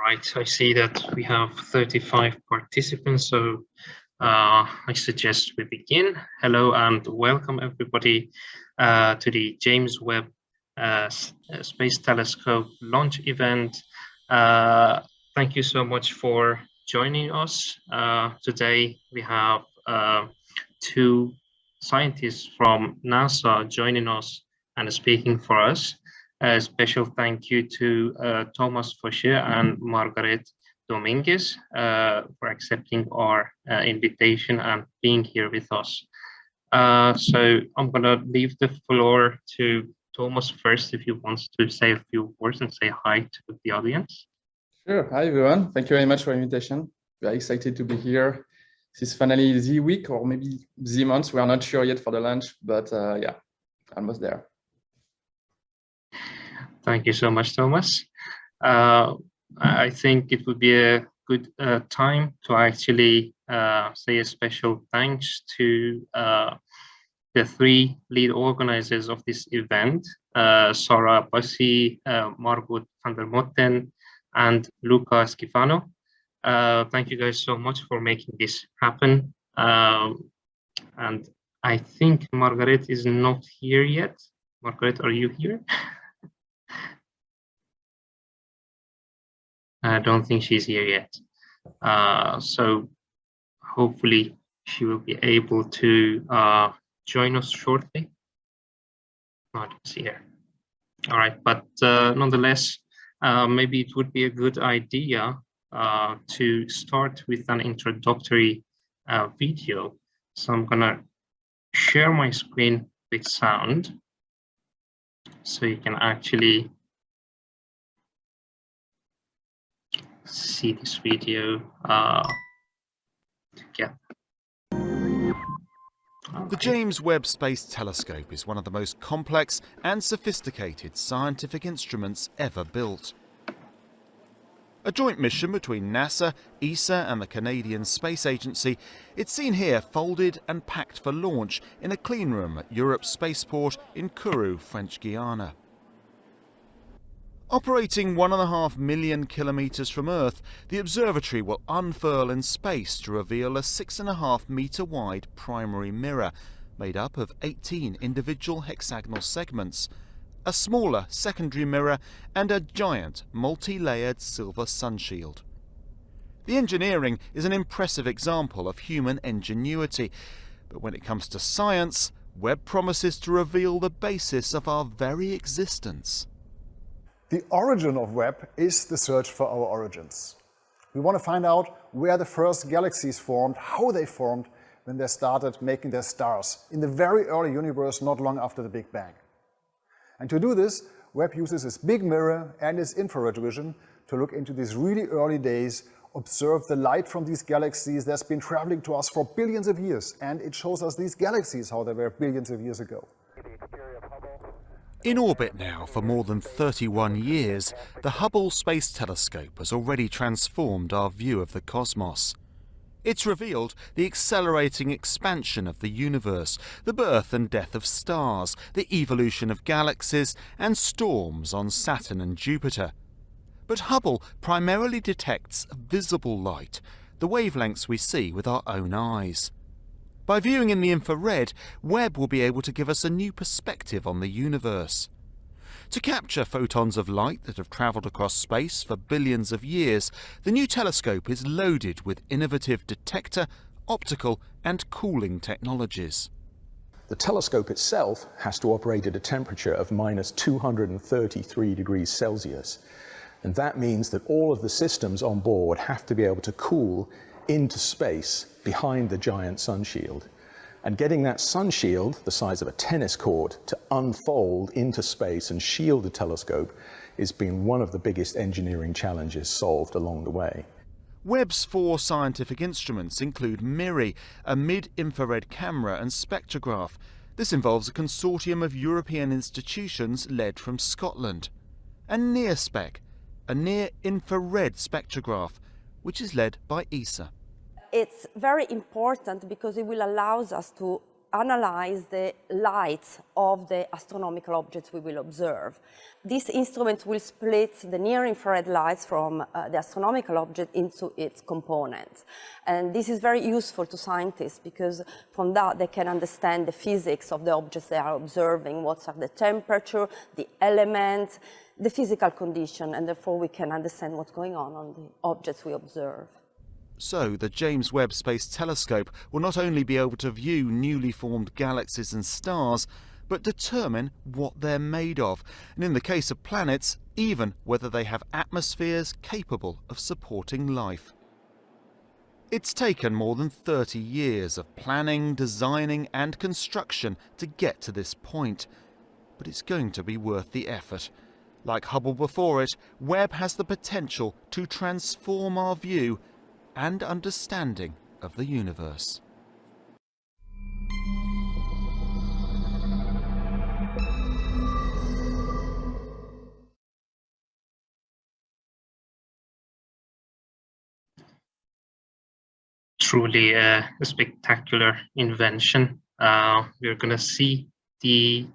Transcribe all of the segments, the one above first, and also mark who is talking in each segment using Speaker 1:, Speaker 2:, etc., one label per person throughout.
Speaker 1: Right, I see that we have 35 participants, so I suggest we begin. Hello and welcome everybody to the James Webb Space Telescope launch event. Thank you so much for joining us. Today we have two scientists from NASA joining us and speaking for us. A special thank you to Thomas Fauchez and Margaret Dominguez for accepting our invitation and being here with us. So I'm going to leave the floor to Thomas first, if you want to say a few words and say hi to the audience.
Speaker 2: Sure. Hi, everyone. Thank you very much for the invitation. Very excited to be here. This is finally the week or maybe the month. We are not sure yet for the launch, but yeah, almost there.
Speaker 1: Thank you so much, Thomas. I think it would be a good time to actually say a special thanks to the three lead organizers of this event, Sarah Bassi, Margot van der Motten, and Luca Schifano. Thank you guys so much for making this happen. And I think Margaret is not here yet. Margaret, are you here? I don't think she's here yet. So hopefully she will be able to join us shortly. Not here. All right, but nonetheless, maybe it would be a good idea to start with an introductory video. So I'm gonna share my screen with sound so you can actually see this video together.
Speaker 3: The James Webb Space Telescope is one of the most complex and sophisticated scientific instruments ever built. A joint mission between NASA, ESA and the Canadian Space Agency, it's seen here folded and packed for launch in a clean room at Europe's spaceport in Kourou, French Guiana. Operating 1.5 million kilometres from Earth, the observatory will unfurl in space to reveal a 6.5 metre wide primary mirror made up of 18 individual hexagonal segments, a smaller secondary mirror and a giant multi-layered silver sunshield. The engineering is an impressive example of human ingenuity, but when it comes to science, Webb promises to reveal the basis of our very existence.
Speaker 4: The origin of Webb is the search for our origins. We want to find out where the first galaxies formed, how they formed when they started making their stars in the very early universe not long after the Big Bang. And to do this, Webb uses its big mirror and its infrared vision to look into these really early days, observe the light from these galaxies that's been traveling to us for billions of years, and it shows us these galaxies, how they were billions of years ago.
Speaker 3: In orbit now for more than 31 years, the Hubble Space Telescope has already transformed our view of the cosmos. It's revealed the accelerating expansion of the universe, the birth and death of stars, the evolution of galaxies and storms on Saturn and Jupiter. But Hubble primarily detects visible light, the wavelengths we see with our own eyes. By viewing in the infrared, Webb will be able to give us a new perspective on the universe. To capture photons of light that have travelled across space for billions of years, the new telescope is loaded with innovative detector, optical and cooling technologies.
Speaker 5: The telescope itself has to operate at a temperature of minus 233 degrees Celsius. And that means that all of the systems on board have to be able to cool into space behind the giant sunshield. And getting that sunshield, the size of a tennis court, to unfold into space and shield the telescope has been one of the biggest engineering challenges solved along the way.
Speaker 3: Webb's 4 scientific instruments include MIRI, a mid-infrared camera and spectrograph. This involves a consortium of European institutions led from Scotland. And NIRSpec, a near-infrared spectrograph, which is led by ESA.
Speaker 6: It's very important because it will allow us to analyze the light of the astronomical objects we will observe. This instrument will split the near-infrared lights from the astronomical object into its components. And this is very useful to scientists because from that they can understand the physics of the objects they are observing, what are the temperature, the elements, the physical condition, and therefore we can understand what's going on the objects we observe.
Speaker 3: So the James Webb Space Telescope will not only be able to view newly formed galaxies and stars, but determine what they're made of, and in the case of planets, even whether they have atmospheres capable of supporting life. It's taken more than 30 years of planning, designing and construction to get to this point, but it's going to be worth the effort. Like Hubble before it, Webb has the potential to transform our view and understanding of the universe.
Speaker 1: Truly a spectacular invention. We're going to see the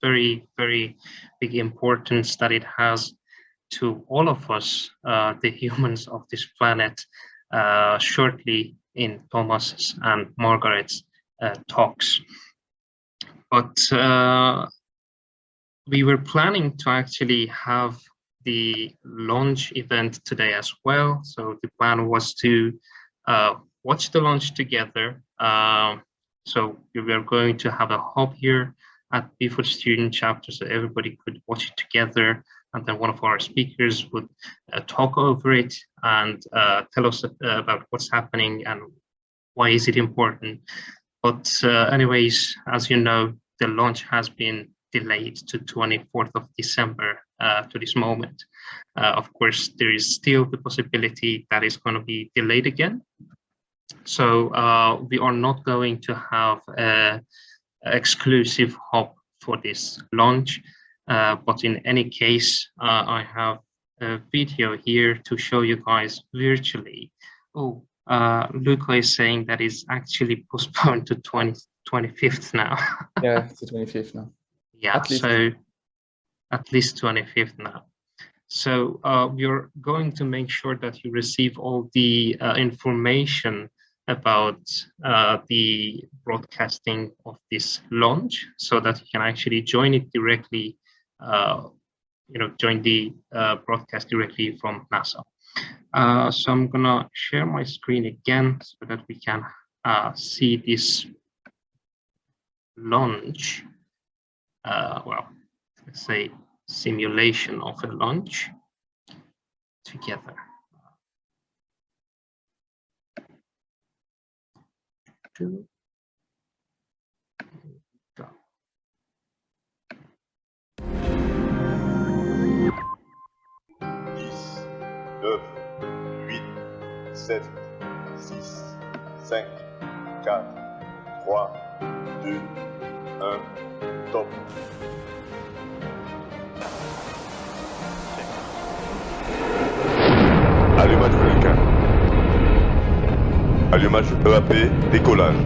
Speaker 1: very, very big importance that it has to all of us, the humans of this planet, shortly in Thomas's and Margaret's talks. But we were planning to actually have the launch event today as well. So the plan was to watch the launch together. So we were going to have a hub here at B-PHOT student chapter so everybody could watch it together, and then one of our speakers would talk over it and tell us about what's happening and why is it important. But anyways, as you know, the launch has been delayed to 24th of December to this moment. Of course, there is still the possibility that it's going to be delayed again. So we are not going to have an exclusive hub for this launch. But in any case, I have a video here to show you guys virtually. Oh, Luca is saying that it's actually postponed to 25th now.
Speaker 2: Yeah, it's the 25th now.
Speaker 1: Yeah, so at least 25th now. So you're going to make sure that you receive all the information about the broadcasting of this launch so that you can actually join it directly, join the broadcast directly from NASA. So I'm gonna share my screen again so that we can see this launch. Well, let's say simulation of a launch together. Go.
Speaker 7: 9, 8, 7, 6, 5, 4, 3, 2, 1, top. Allumage Vulcain. Allumage EAP, décollage.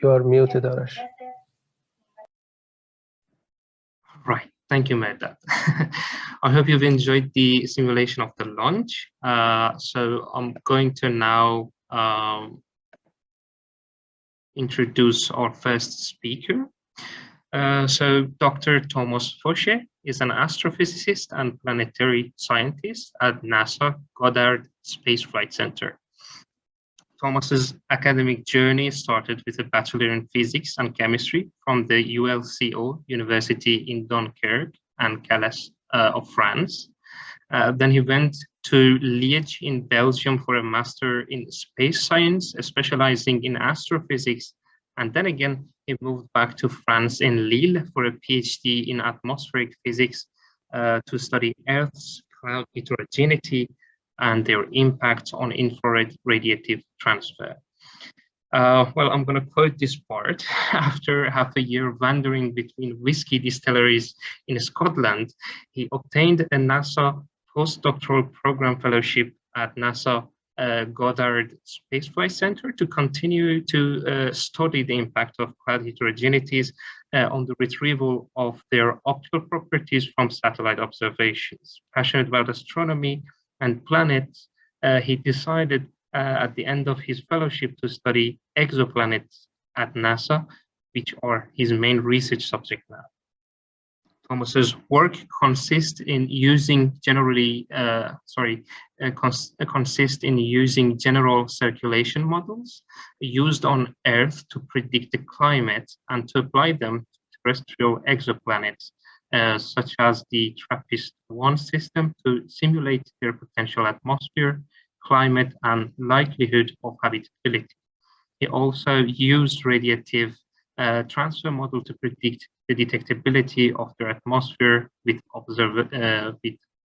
Speaker 8: You are muted, Arash.
Speaker 1: Right. Thank you, Mehdi. I hope you've enjoyed the simulation of the launch. So I'm going to now introduce our first speaker. So Dr. Thomas Fauchez is an astrophysicist and planetary scientist at NASA Goddard Space Flight Center. Thomas's academic journey started with a bachelor in physics and chemistry from the ULCO University in Dunkirk and Calais of France. Then he went to Liège in Belgium for a master in space science, specializing in astrophysics. And then again, he moved back to France in Lille for a PhD in atmospheric physics to study Earth's cloud heterogeneity and their impact on infrared radiative transfer. Well, I'm going to quote this part. After half a year wandering between whiskey distilleries in Scotland, he obtained a NASA postdoctoral program fellowship at NASA Goddard Space Flight Center to continue to study the impact of cloud heterogeneities on the retrieval of their optical properties from satellite observations. Passionate about astronomy and planets, he decided at the end of his fellowship to study exoplanets at NASA, which are his main research subject now. Thomas's work consists in using general circulation models used on Earth to predict the climate and to apply them to terrestrial exoplanets, such as the TRAPPIST-1 system, to simulate their potential atmosphere, climate, and likelihood of habitability. He also used radiative transfer model to predict the detectability of their atmosphere with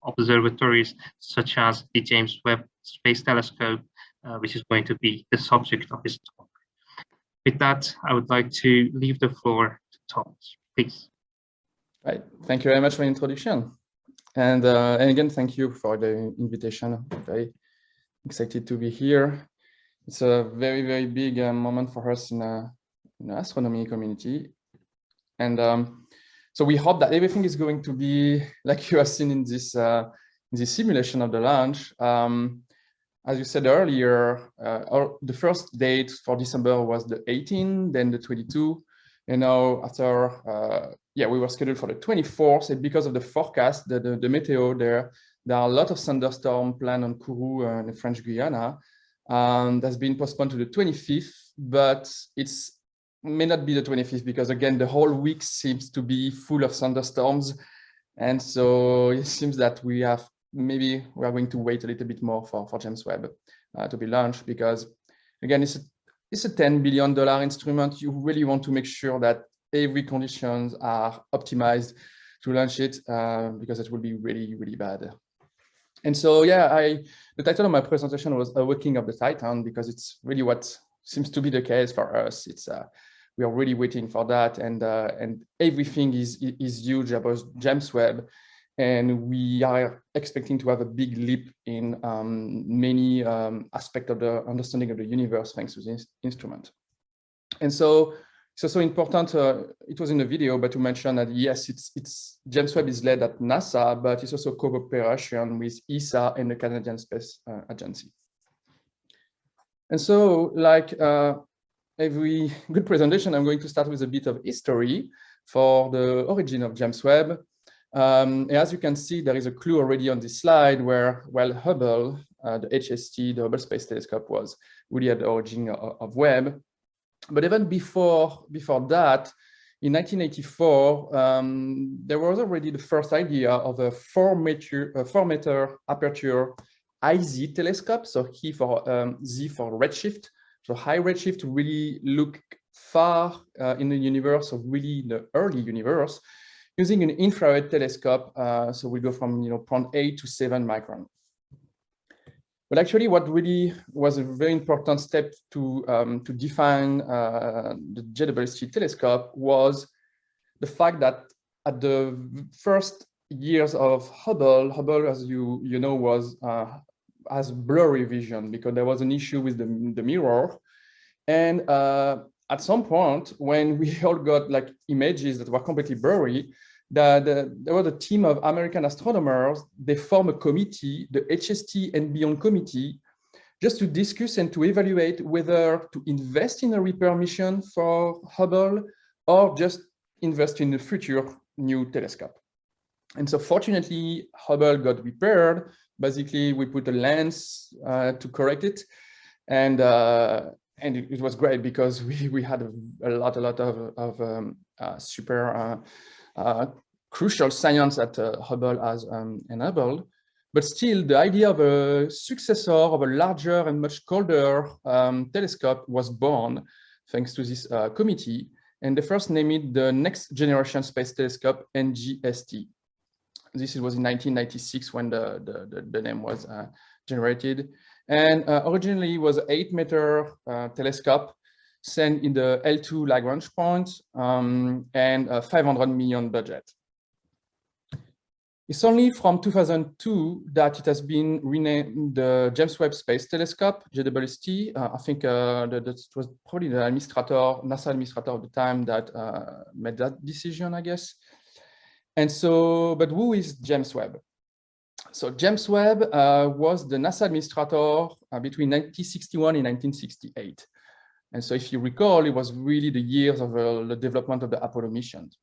Speaker 1: observatories such as the James Webb Space Telescope, which is going to be the subject of his talk. With that, I would like to leave the floor to Thomas, please.
Speaker 2: Right. Thank you very much for the introduction. And again, thank you for the invitation. I'm very excited to be here. It's a very, very big moment for us in the astronomy community. And so we hope that everything is going to be like you have seen in this simulation of the launch. As you said earlier, the first date for December was the 18th, then the 22nd. And now after, we were scheduled for the 24th. And because of the forecast, the meteo there are a lot of thunderstorm planned on Kourou in the French Guiana. That's been postponed to the 25th, but it's may not be the 25th because again, the whole week seems to be full of thunderstorms. And so it seems that we are going to wait a little bit more for James Webb to be launched, because again, it's a $10 billion instrument. You really want to make sure that every conditions are optimized to launch it, because it will be really, really bad. And so, the title of my presentation was Awakening of the Titan, because it's really what seems to be the case for us. It's we are really waiting for that, and everything is huge about James Webb, and we are expecting to have a big leap in many aspects of the understanding of the universe thanks to this instrument. And so it's also important. It was in the video, but to mention that yes, it's James Webb is led at NASA, but it's also cooperation with ESA and the Canadian Space Agency. And so, like every good presentation, I'm going to start with a bit of history for the origin of James Webb. As you can see, there is a clue already on this slide where, well, Hubble, the HST, the Hubble Space Telescope, was really at the origin of Webb. But even before that, in 1984, there was already the first idea of a 4-meter aperture IZ telescope. So E for Z for redshift. So high redshift to really look far in the universe, or really in the early universe, using an infrared telescope. So we go from 0.8 to 7 micron. But actually, what really was a very important step to define the JWST telescope was the fact that at the first years of Hubble, as you know, was has blurry vision because there was an issue with the mirror, and at some point, when we all got like images that were completely blurry, there was a team of American astronomers. They formed a committee, the HST and Beyond Committee, just to discuss and to evaluate whether to invest in a repair mission for Hubble or just invest in a future new telescope. And so fortunately, Hubble got repaired. Basically, we put a lens to correct it. And it was great because we had a lot of super crucial science that Hubble has enabled. But still, the idea of a successor of a larger and much colder telescope was born thanks to this committee. And they first named it the Next Generation Space Telescope, NGST. This was in 1996 when the name was generated. And originally it was an 8-meter telescope sent in the L2 Lagrange point and a 500 million budget. It's only from 2002 that it has been renamed the James Webb Space Telescope, JWST. I think that was probably the NASA administrator of the time that made that decision, I guess. And so, but who is James Webb? So James Webb was the NASA administrator between 1961 and 1968. And so if you recall, it was really the years of the development of the Apollo missions.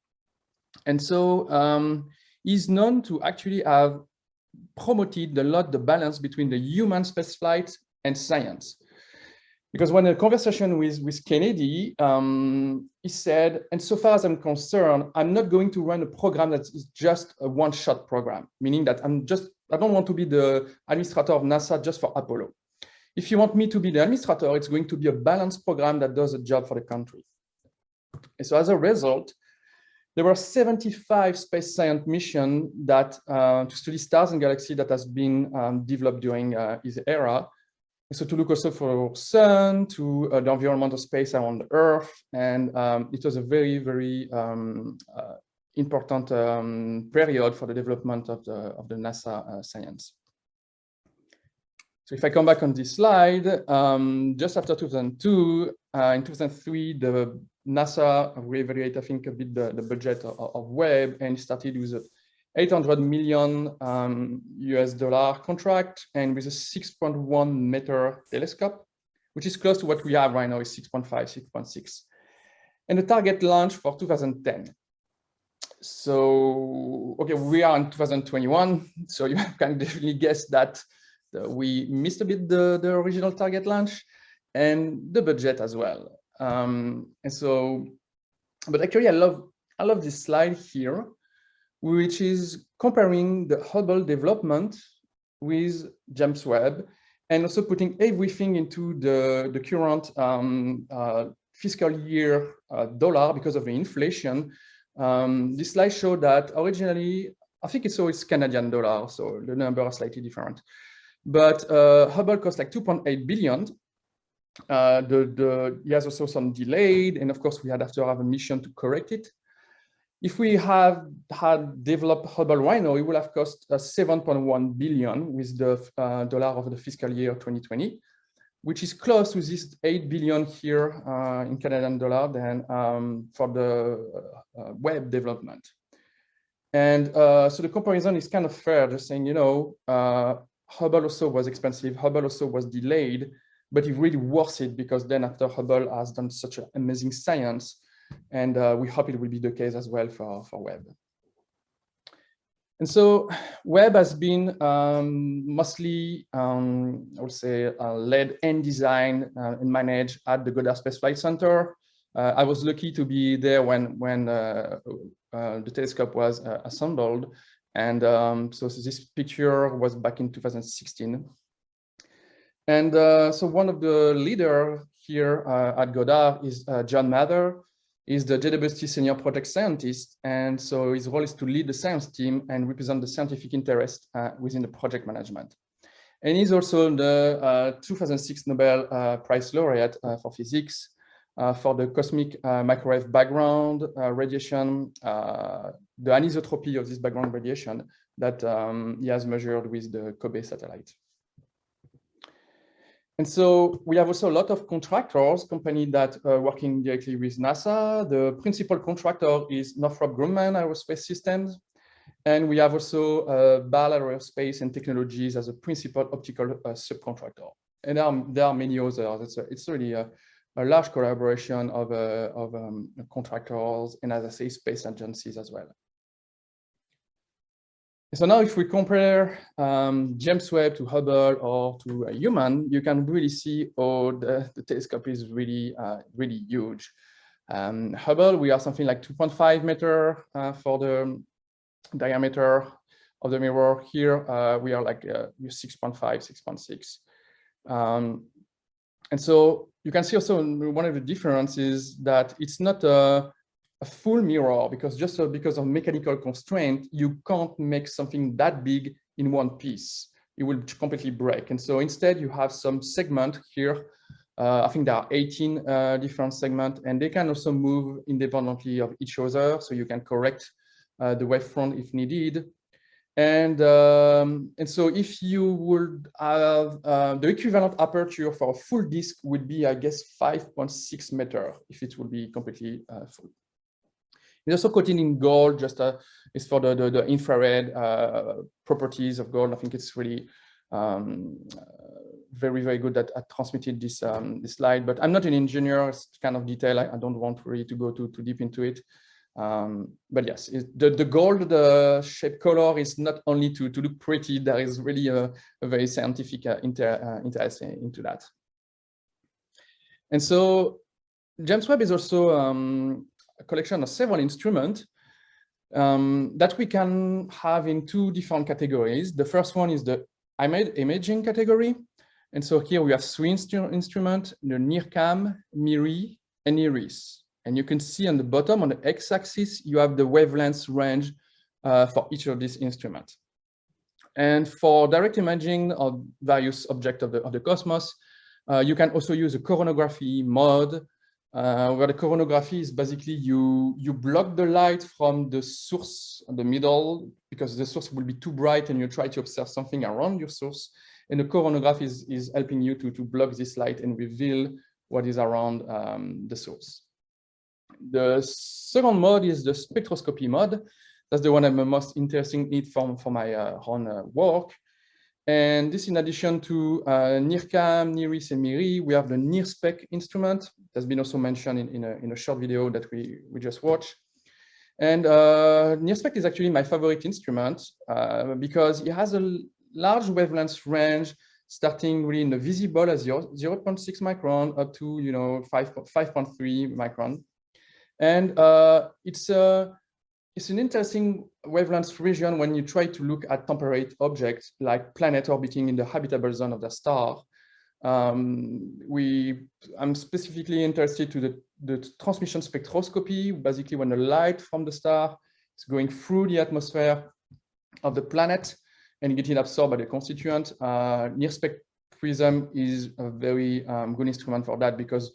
Speaker 2: And so he's known to actually have promoted a lot the balance between the human spaceflight and science. Because when a conversation with Kennedy, he said, and so far as I'm concerned, I'm not going to run a program that is just a one-shot program, meaning that I don't want to be the administrator of NASA just for Apollo. If you want me to be the administrator, it's going to be a balanced program that does a job for the country. And so as a result, there were 75 space science missions that to study stars and galaxies that has been developed during his era. So to look also for sun, to the environment of space around the Earth, and it was a very, very important period for the development of the NASA science. So if I come back on this slide, just after 2002, in 2003, the NASA reevaluated, I think, a bit the budget of Webb and started with a $800 million US contract and with a 6.1 meter telescope, which is close to what we have right now, is 6.5, 6.6. And the target launch for 2010. So, okay, we are in 2021, so you can definitely guess that we missed a bit the original target launch and the budget as well. And so, but actually I love this slide here, which is comparing the Hubble development with James Webb and also putting everything into the current fiscal year dollar because of the inflation. This slide showed that originally, I think it's always Canadian dollar, so the number are slightly different. But Hubble cost like 2.8 billion. He has also some delayed, and of course we had to have a mission to correct it. If we had developed Hubble right now, it would have cost 7.1 billion with the dollar of the fiscal year 2020, which is close to this 8 billion here in Canadian dollar then for the Webb development. And so the comparison is kind of fair, just saying, you know, Hubble also was expensive, Hubble also was delayed, but it really worth it because then after Hubble has done such an amazing science, and we hope it will be the case as well for Webb. And so Webb has been mostly, I would say, led and designed and managed at the Goddard Space Flight Center. I was lucky to be there when the telescope was assembled. And so this picture was back in 2016. And so one of the leaders here at Goddard is John Mather. He's the JWST Senior Project Scientist. And so his role is to lead the science team and represent the scientific interest within the project management. And he's also the 2006 Nobel Prize laureate for physics for the cosmic microwave background radiation, the anisotropy of this background radiation that he has measured with the Kobe satellite. And so we have also a lot of contractors, companies that are working directly with NASA. The principal contractor is Northrop Grumman Aerospace Systems. And we have also Ball Aerospace and Technologies as a principal optical subcontractor. And there are many others. It's really a large collaboration of contractors and, as I say, space agencies as well. So now if we compare James Webb to Hubble or to a human, you can really see how the telescope is really, really huge. Hubble, we are something like 2.5 meter for the diameter of the mirror. Here, we are like 6.5, 6.6. And so you can see also one of the differences that it's not a full mirror, because just because of mechanical constraint, you can't make something that big in one piece. It will completely break. And so instead you have some segment here. I think there are 18 different segments, and they can also move independently of each other. So you can correct the wavefront if needed. And so if you would have the equivalent aperture for a full disk would be, I guess, 5.6 meter if it would be completely full. It's also coated in gold, just it's for the infrared properties of gold. I think it's really very, very good that I transmitted this slide, but I'm not an engineer. It's kind of detail. I don't want really to go too deep into it. But yes, the gold shape color is not only to look pretty. There is really a very scientific interest into that. And so James Webb is also a collection of several instruments that we can have in two different categories. The first one is the imaging category. And so here we have three instruments, the NIRCam, MIRI, and IRIS. And you can see on the bottom, on the x-axis, you have the wavelength range for each of these instruments. And for direct imaging of various objects of the cosmos, you can also use a coronagraphy mode, where the coronagraphy is basically you block the light from the source in the middle, because the source will be too bright and you try to observe something around your source. And the coronagraph is helping you to block this light and reveal what is around the source. The second mode is the spectroscopy mode. That's the one I'm most interested in for my own work. And this, in addition to NIRCam, NIRIS, and MIRI, we have the NIRSpec instrument that's been also mentioned in a short video that we just watched. And NIRSpec is actually my favorite instrument because it has a large wavelength range, starting really in the visible as 0.6 micron up to 5.3 micron. And it's an interesting wavelength region when you try to look at temperate objects like planets orbiting in the habitable zone of the star. I'm specifically interested to the transmission spectroscopy, basically when the light from the star is going through the atmosphere of the planet and getting absorbed by the constituent. NIRSpec prism is a very good instrument for that, because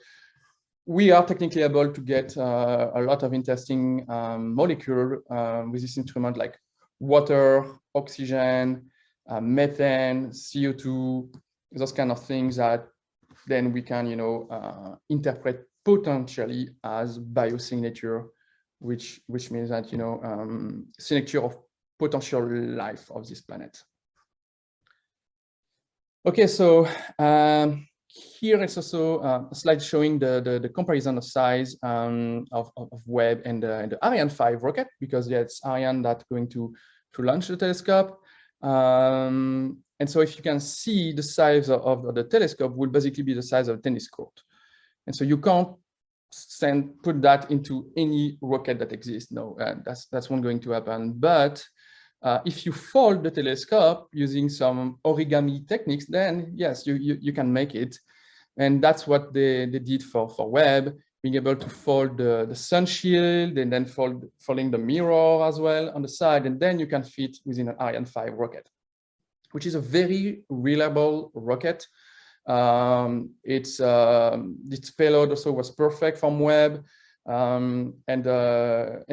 Speaker 2: we are technically able to get a lot of interesting molecules with this instrument, like water, oxygen, methane, CO2, those kind of things that then we can, interpret potentially as biosignature, which means that, signature of potential life of this planet. Okay, so here is also a slide showing the comparison of size of Webb and the Ariane 5 rocket, because it's Ariane that's going to launch the telescope. And so if you can see, the size of the telescope will basically be the size of a tennis court. And so you can't put that into any rocket that exists. No, that's not going to happen. But if you fold the telescope using some origami techniques, then yes, you can make it. And that's what they did for Webb, being able to fold the sun shield and then folding the mirror as well on the side. And then you can fit within an Ariane 5 rocket, which is a very reliable rocket. Its payload also was perfect from Webb. And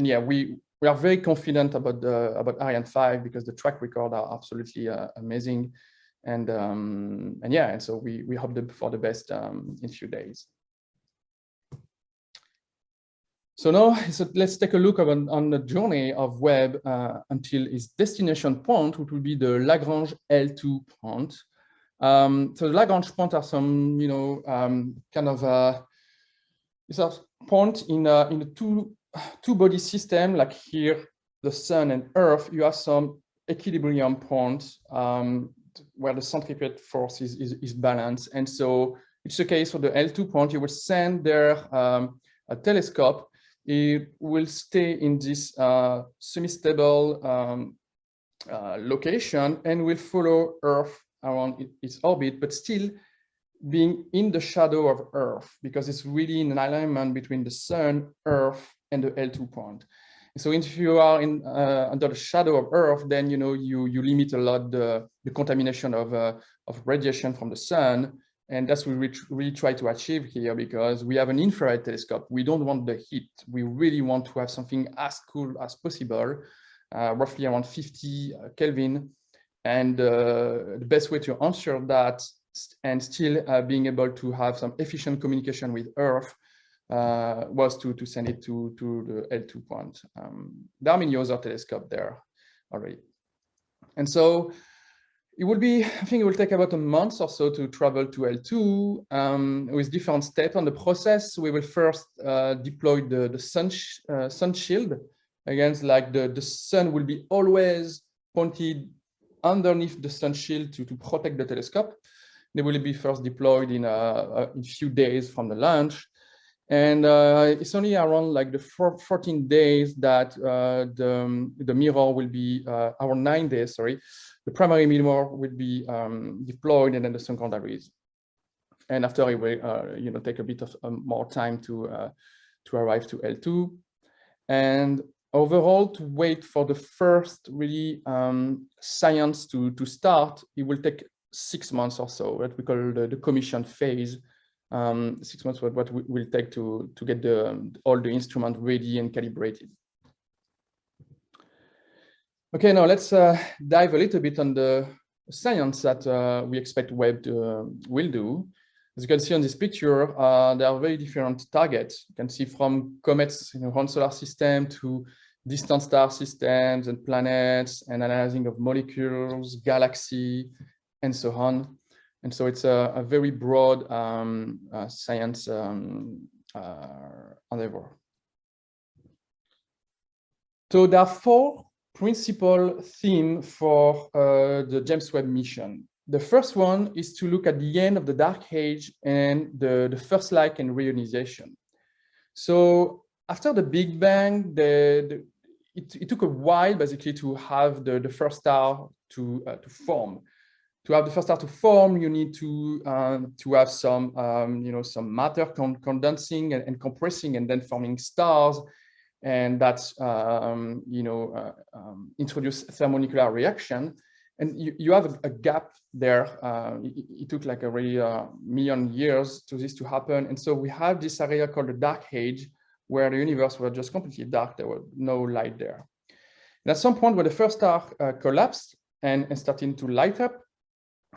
Speaker 2: yeah, we are very confident about Ariane 5 because the track record are absolutely amazing. And yeah, and so we hope for the best in a few days. So now, let's take a look on the journey of Webb until its destination point, which will be the Lagrange L2 point. So the Lagrange point are some, kind of it's a point in a two-body system, like here, the Sun and Earth. You have some equilibrium points where the centripetal force is balanced, and so it's the case for the L2 point. You will send there a telescope. It will stay in this semi-stable location and will follow Earth around its orbit, but still being in the shadow of Earth, because it's really in an alignment between the Sun, Earth, and the L2 point. So if you are under the shadow of Earth, then you limit a lot the contamination of radiation from the Sun. And that's what we really try to achieve here, because we have an infrared telescope. We don't want the heat. We really want to have something as cool as possible, roughly around 50 Kelvin. And the best way to answer that and still being able to have some efficient communication with Earth was to send it to the L2 point. There are many other telescopes there already. And so it will be, I think it will take about a month or so to travel to L2 with different steps on the process. We will first deploy the sun shield. Again, like the sun will be always pointed underneath the sun shield to protect the telescope. They will be first deployed in a few days from the launch. And it's only around like the 14 days that the mirror will be, around 9 days, sorry. The primary mirror will be deployed, and then the secondaries. And after it will, take a bit of more time to arrive to L2. And overall, to wait for the first really science to start, it will take 6 months or so, what we call the commission phase. 6 months what will take to get all the instruments ready and calibrated. Okay, now let's dive a little bit on the science that we expect Webb will do. As you can see on this picture, there are very different targets. You can see from comets in our own solar system to distant star systems and planets, and analyzing of molecules, galaxy, and so on. And so it's a very broad science endeavor. So there are 4 principal themes for the James Webb mission. The first one is to look at the end of the dark age and the first light and reionization. So after the Big Bang, it took a while basically to have the first star to form. To have the first star to form, you need to have some some matter condensing and compressing and then forming stars, and that's introduce thermonuclear reaction. And you have a gap there. It took like a really million years to this to happen. And so we have this area called the dark age, where the universe was just completely dark. There was no light there. And at some point, when the first star collapsed and started to light up,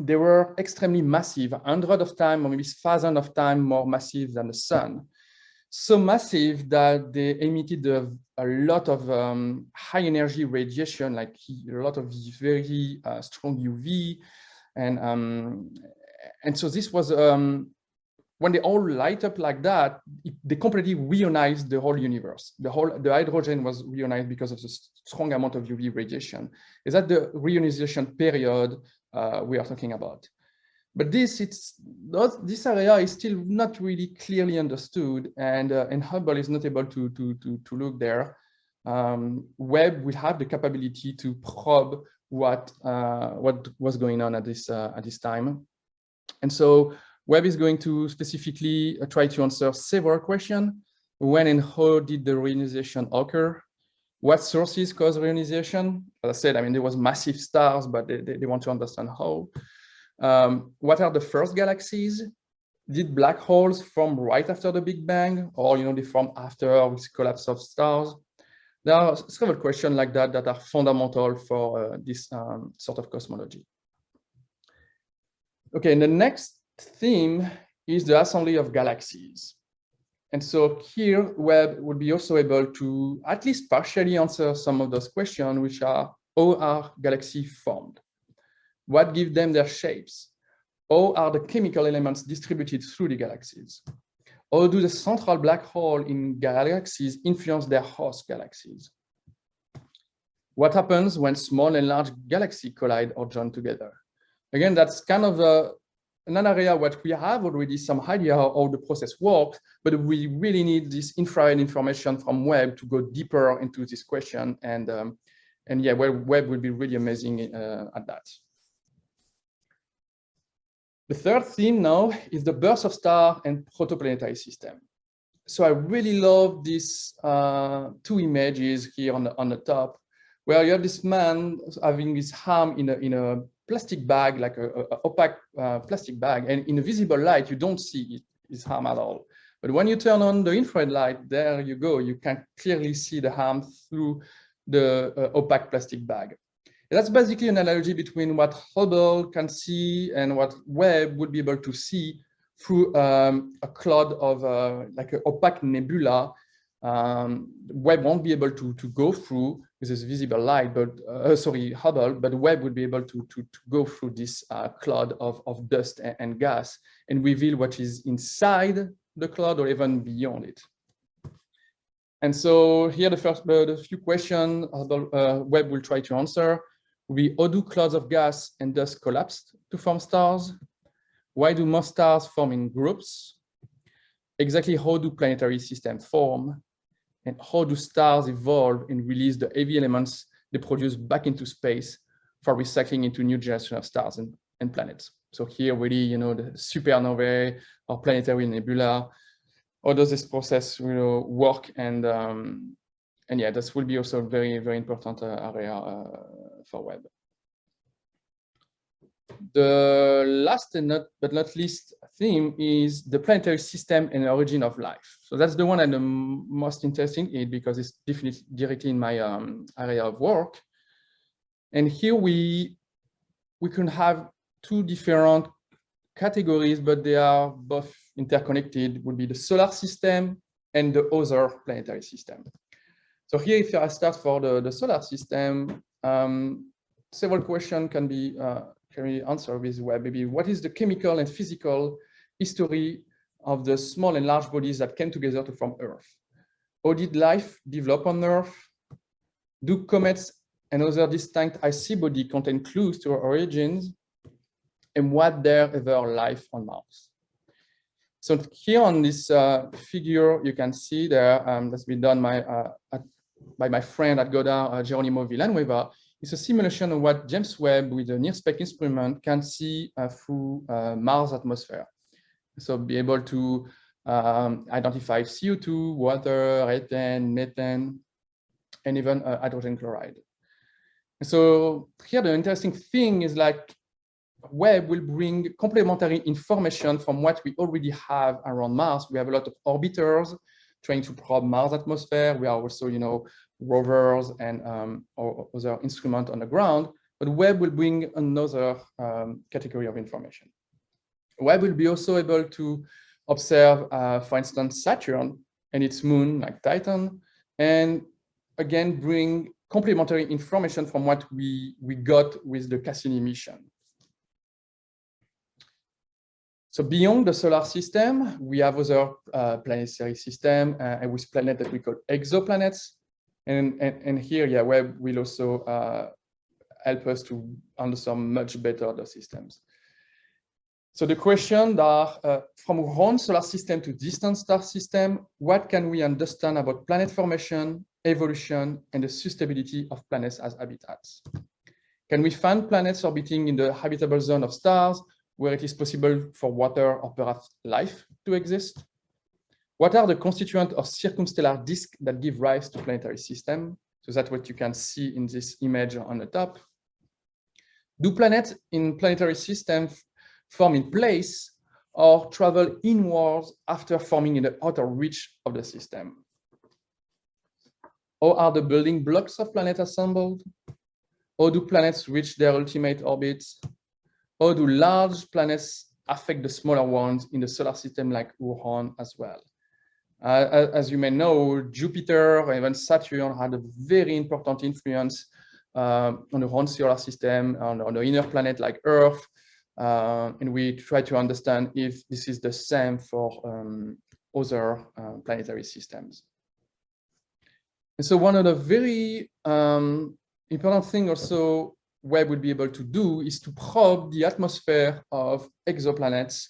Speaker 2: they were extremely massive, 100 of times or maybe 1,000 of times more massive than the sun. So massive that they emitted a lot of high energy radiation, like a lot of very strong UV. And so this was, when they all light up like that, they completely reionized the whole universe. The hydrogen was reionized because of the strong amount of UV radiation. Is that the reionization period we are talking about? But this area is still not really clearly understood, and Hubble is not able to look there. Webb will have the capability to probe what was going on at this time, and so Webb is going to specifically try to answer several questions. When and how did the reionization occur? What sources cause reionization? As I said, I mean, there was massive stars, but they want to understand how. What are the first galaxies? Did black holes form right after the Big Bang, or they form after with collapse of stars? There are several questions like that that are fundamental for this sort of cosmology. Okay, and the next theme is the assembly of galaxies. And so here, Webb will be also able to at least partially answer some of those questions, which are, how are galaxies formed? What gives them their shapes? How are the chemical elements distributed through the galaxies? How do the central black hole in galaxies influence their host galaxies? What happens when small and large galaxies collide or join together? Again, that's kind of an area where we have already some idea how the process works, but we really need this infrared information from Webb to go deeper into this question. And yeah, Webb will be really amazing at that. The third theme now is the birth of star and protoplanetary system. So I really love these two images here on the top, where you have this man having his arm in a plastic bag, like a opaque plastic bag, and in a visible light, you don't see his arm at all. But when you turn on the infrared light, there you go, you can clearly see the arm through the opaque plastic bag. And that's basically an analogy between what Hubble can see and what Webb would be able to see through a cloud of like an opaque nebula. Webb won't be able to go through with this visible light, but Hubble, but Webb would be able to go through this cloud of dust and gas and reveal what is inside the cloud or even beyond it. And so here the few questions Webb will try to answer will be, how do clouds of gas and dust collapse to form stars? Why do most stars form in groups? Exactly how do planetary systems form? And how do stars evolve and release the heavy elements they produce back into space for recycling into new generation of stars and planets? So here really, you know, the supernovae or planetary nebula, how does this process, you know, work? And yeah, this will be also a very, very important area for Webb. The last and but not least theme is the planetary system and the origin of life. So that's the one I'm most interested in because it's definitely directly in my area of work. And here we can have two different categories, but they are both interconnected, would be the solar system and the other planetary system. So here, if I start for the solar system, several questions can be answered with Webb. Maybe what is the chemical and physical history of the small and large bodies that came together to form Earth? How did life develop on Earth? Do comets and other distinct icy bodies contain clues to our origins? And was there ever life on Mars? So here on this figure, you can see there, that's been done by my friend at Goddard, Geronimo Villanueva. It's a simulation of what James Webb with a near-spec instrument can see through Mars atmosphere. So be able to identify CO2, water, ethane, methane, and even hydrogen chloride. So here the interesting thing is like Webb will bring complementary information from what we already have around Mars. We have a lot of orbiters trying to probe Mars atmosphere. We are also, you know, rovers and or other instruments on the ground, but Webb will bring another category of information. Webb will be also able to observe, for instance, Saturn and its moon like Titan, and again, bring complementary information from what we got with the Cassini mission. So beyond the solar system, we have other planetary system and with planets that we call exoplanets. And here, yeah, Webb will also help us to understand much better the systems. So the questions are, from our own solar system to distant star system, what can we understand about planet formation, evolution, and the suitability of planets as habitats? Can we find planets orbiting in the habitable zone of stars, where it is possible for water or perhaps life to exist? What are the constituents of circumstellar disk that give rise to planetary system? So that's what you can see in this image on the top. Do planets in planetary systems form in place or travel inwards after forming in the outer reach of the system? How are the building blocks of planets assembled? How do planets reach their ultimate orbits? how do large planets affect the smaller ones in the solar system like our own as well. As you may know, Jupiter or even Saturn had a very important influence on the own solar system, on the inner planet like Earth. And we try to understand if this is the same for other planetary systems. And so one of the very important things also Webb would be able to do is to probe the atmosphere of exoplanets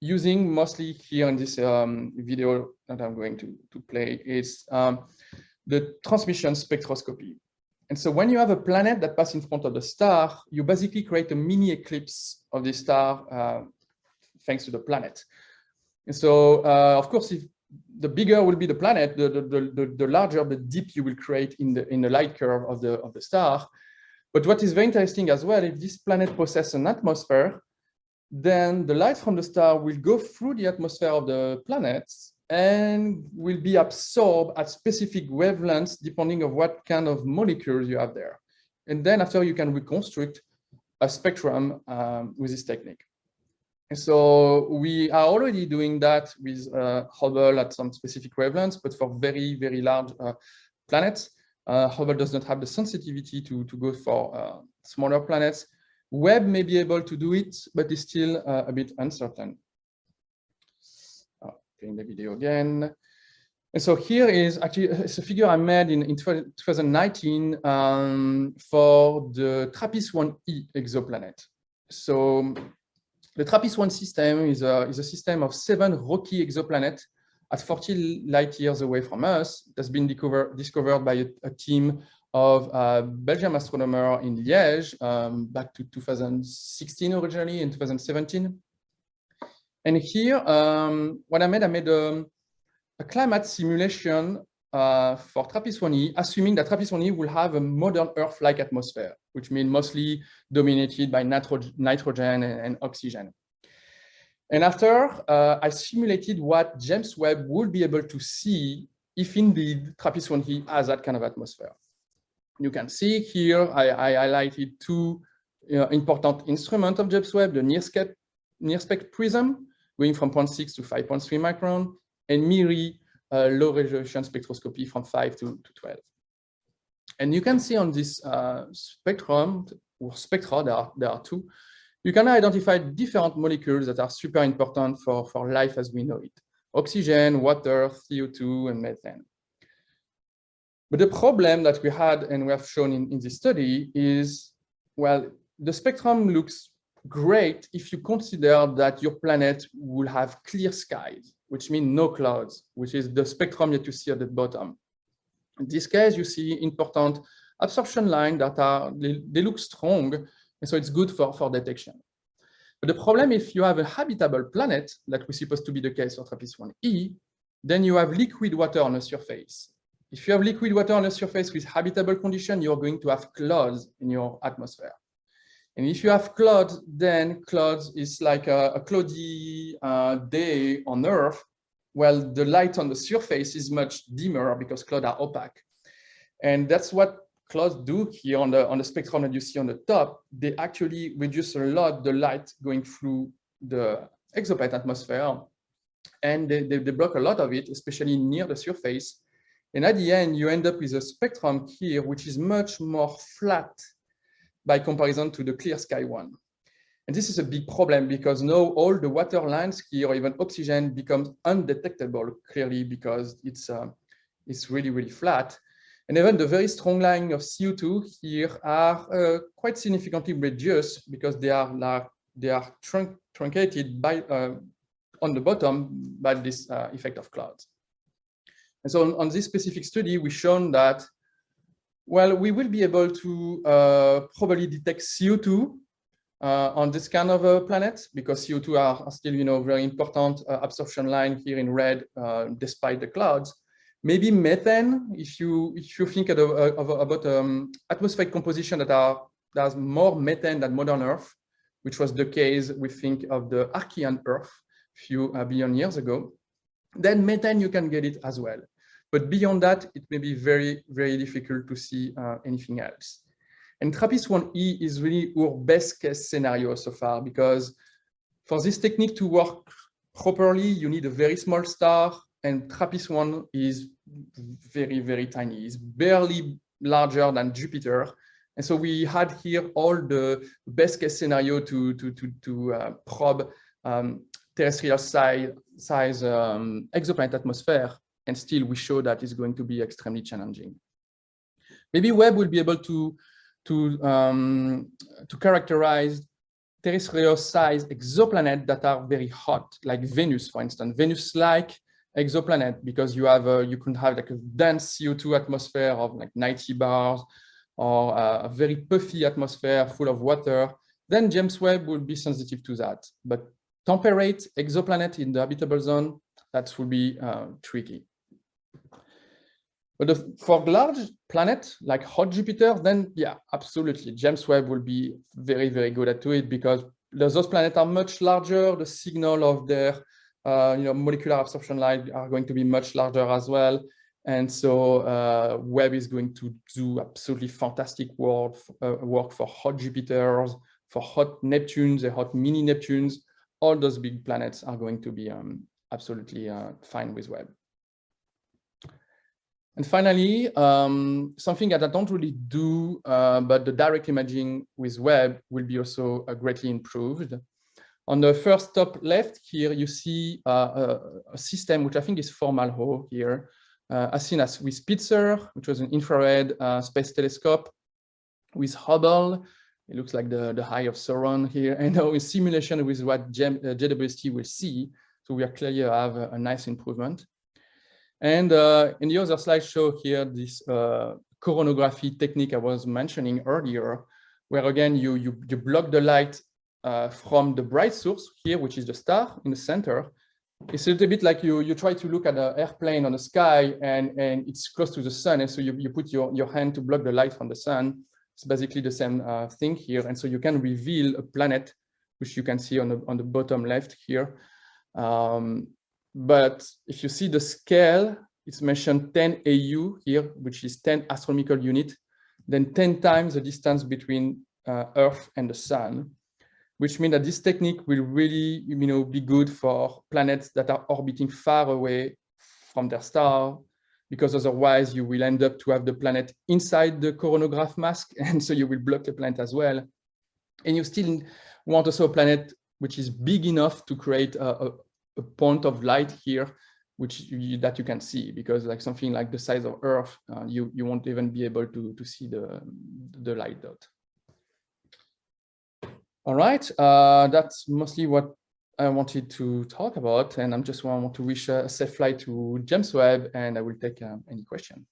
Speaker 2: using mostly here in this video that I'm going to play is the transmission spectroscopy. And so when you have a planet that passes in front of the star, you basically create a mini eclipse of the star thanks to the planet. And so, of course, if the bigger will be the planet, the larger the dip you will create in the light curve of the star. But what is very interesting as well, if this planet possesses an atmosphere, then the light from the star will go through the atmosphere of the planet and will be absorbed at specific wavelengths depending on what kind of molecules you have there. And then after you can reconstruct a spectrum with this technique. And so we are already doing that with Hubble at some specific wavelengths, but for very, very large planets. Hubble does not have the sensitivity to go for smaller planets. Webb may be able to do it, but it's still a bit uncertain. Playing the video again. And so here is actually it's a figure I made in 2019 for the TRAPPIST-1e exoplanet. So the TRAPPIST-1 system is a system of 7 rocky exoplanets at 40 light years away from us. That's been discovered by a team of Belgian astronomers in Liège back to 2016 originally, in 2017. And here, what I made a climate simulation for TRAPPIST-1e, assuming that TRAPPIST-1e will have a modern Earth-like atmosphere, which means mostly dominated by nitrogen and oxygen. And after, I simulated what James Webb would be able to see if indeed TRAPPIST-1e has that kind of atmosphere. You can see here, I highlighted 2 important instruments of James Webb, the near-spec prism, going from 0.6 to 5.3 micron, and MIRI, low-resolution spectroscopy from 5 to 12. And you can see on this spectrum, or spectra, there are 2, you can identify different molecules that are super important for life as we know it. Oxygen, water, CO2, and methane. But the problem that we had, and we have shown in this study, is, well, the spectrum looks great if you consider that your planet will have clear skies, which means no clouds, which is the spectrum that you see at the bottom. In this case, you see important absorption lines that they look strong, and so it's good for detection. But the problem, if you have a habitable planet, that was supposed to be the case for TRAPPIST-1e, then you have liquid water on the surface. If you have liquid water on the surface with habitable condition, you're going to have clouds in your atmosphere. And if you have clouds, then clouds is like a cloudy day on Earth. Well, the light on the surface is much dimmer because clouds are opaque. And that's what clouds do here on the spectrum that you see on the top. They actually reduce a lot the light going through the exoplanet atmosphere. And they block a lot of it, especially near the surface. And at the end, you end up with a spectrum here, which is much more flat by comparison to the clear sky one. And this is a big problem because now all the water lines here, or even oxygen, becomes undetectable clearly because it's really, really flat. And even the very strong line of CO2 here are quite significantly reduced because they are truncated by on the bottom by this effect of clouds. And so on this specific study, we've shown that, well, we will be able to probably detect CO2 on this kind of a planet because CO2 are still, very important absorption line here in red, despite the clouds. Maybe methane, if you think about atmospheric composition that has more methane than modern Earth, which was the case, we think, of the Archean Earth a few billion years ago, then methane, you can get it as well. But beyond that, it may be very, very difficult to see anything else. And TRAPPIST-1e is really our best case scenario so far, because for this technique to work properly, you need a very small star, and TRAPPIST-1 is very, very tiny. It's barely larger than Jupiter. And so we had here all the best case scenario to probe terrestrial size exoplanet atmosphere, and still we show that it's going to be extremely challenging. Maybe Webb will be able to characterize terrestrial size exoplanets that are very hot, like Venus, for instance. Venus-like exoplanet, because you have you can have like a dense CO2 atmosphere of like 90 bars, or a very puffy atmosphere full of water. Then James Webb will be sensitive to that. But temperate exoplanet in the habitable zone, that will be tricky. But for large planets like hot Jupiter, then yeah, absolutely, James Webb will be very, very good at it, because those planets are much larger. The signal of their molecular absorption light are going to be much larger as well. And so Webb is going to do absolutely fantastic work for hot Jupiters, for hot Neptunes, the hot mini Neptunes. All those big planets are going to be absolutely fine with Webb. And finally, something that I don't really do, but the direct imaging with Webb will be also greatly improved. On the first top left here, you see a system which I think is Fomalhaut here, as seen as with Spitzer, which was an infrared space telescope, with Hubble. It looks like the Eye of Sauron here, and now in simulation with what JWST will see. So we are clearly have a nice improvement. And in the other slide show here this coronography technique I was mentioning earlier, where again you block the light from the bright source here, which is the star in the center. It's a little bit like you try to look at an airplane on the sky, and it's close to the sun, and so you put your hand to block the light from the sun. It's basically the same thing here, and so you can reveal a planet, which you can see on the bottom left here. But if you see the scale, it's mentioned 10 AU here, which is 10 astronomical unit, then 10 times the distance between Earth and the sun, which means that this technique will really be good for planets that are orbiting far away from their star, because otherwise you will end up to have the planet inside the coronagraph mask, and so you will block the planet as well. And you still want also a planet which is big enough to create a point of light here, that you can see, because like something like the size of Earth, you won't even be able to see the light dot. All right, that's mostly what I wanted to talk about, and I want to wish a safe flight to James Webb, and I will take any question.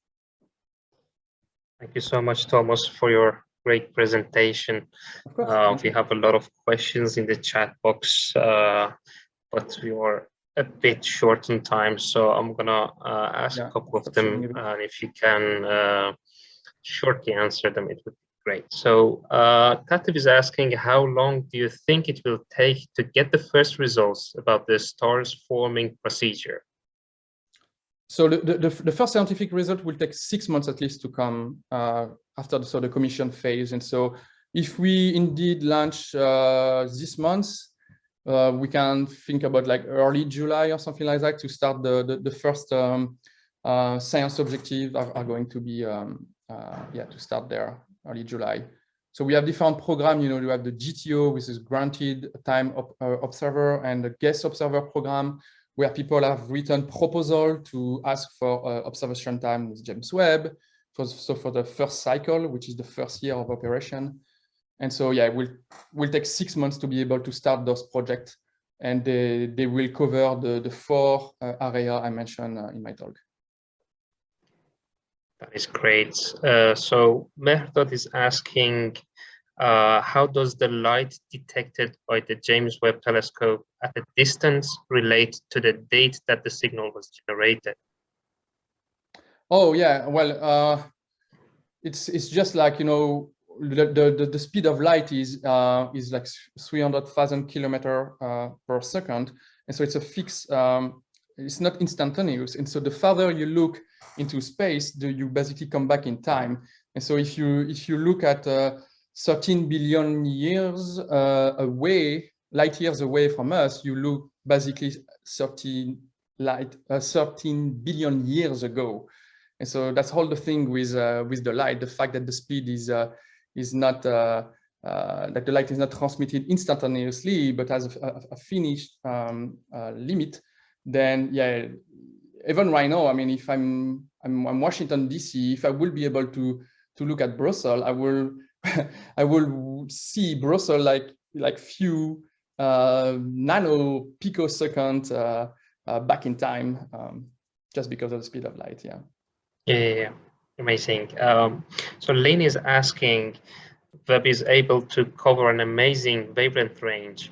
Speaker 1: Thank you so much, Thomas, for your great presentation.
Speaker 2: Of course,
Speaker 1: we have a lot of questions in the chat box, but we are a bit short on time, so I'm gonna ask a couple of them, and if you can shortly answer them, it would be great. So Katib is asking, how long do you think it will take to get the first results about the stars forming procedure?
Speaker 2: So the first scientific result will take 6 months at least to come after the commission phase. And so if we indeed launch this month, we can think about like early July or something like that to start the first science objectives are going to be to start there early July. So we have different programs. We have the GTO, which is granted time observer, and the guest observer program, where people have written proposal to ask for observation time with James Webb. So for the first cycle, which is the first year of operation. And so yeah, it will take 6 months to be able to start those projects, and they will cover the 4 areas I mentioned in my talk.
Speaker 1: That is great. So Mehdi is asking, how does the light detected by the James Webb Telescope at a distance relate to the date that the signal was generated?
Speaker 2: Oh yeah, well, it's just like, the speed of light is like 300,000 kilometers per second, and so it's a fixed. It's not instantaneous, and so the farther you look into space, you basically come back in time. And so if you look at 13 billion years away, light years away from us, you look basically 13 billion years ago. And so that's all the thing with the light, the fact that the speed is not that the light is not transmitted instantaneously, but has a finished limit. Then yeah, even right now, I mean, if I'm Washington DC, if I will be able to look at Brussels, I will I will see Brussels like few nano picosecond back in time, just because of the speed of light.
Speaker 1: Yeah. Amazing. So Lynn is asking, Webb is able to cover an amazing wavelength range.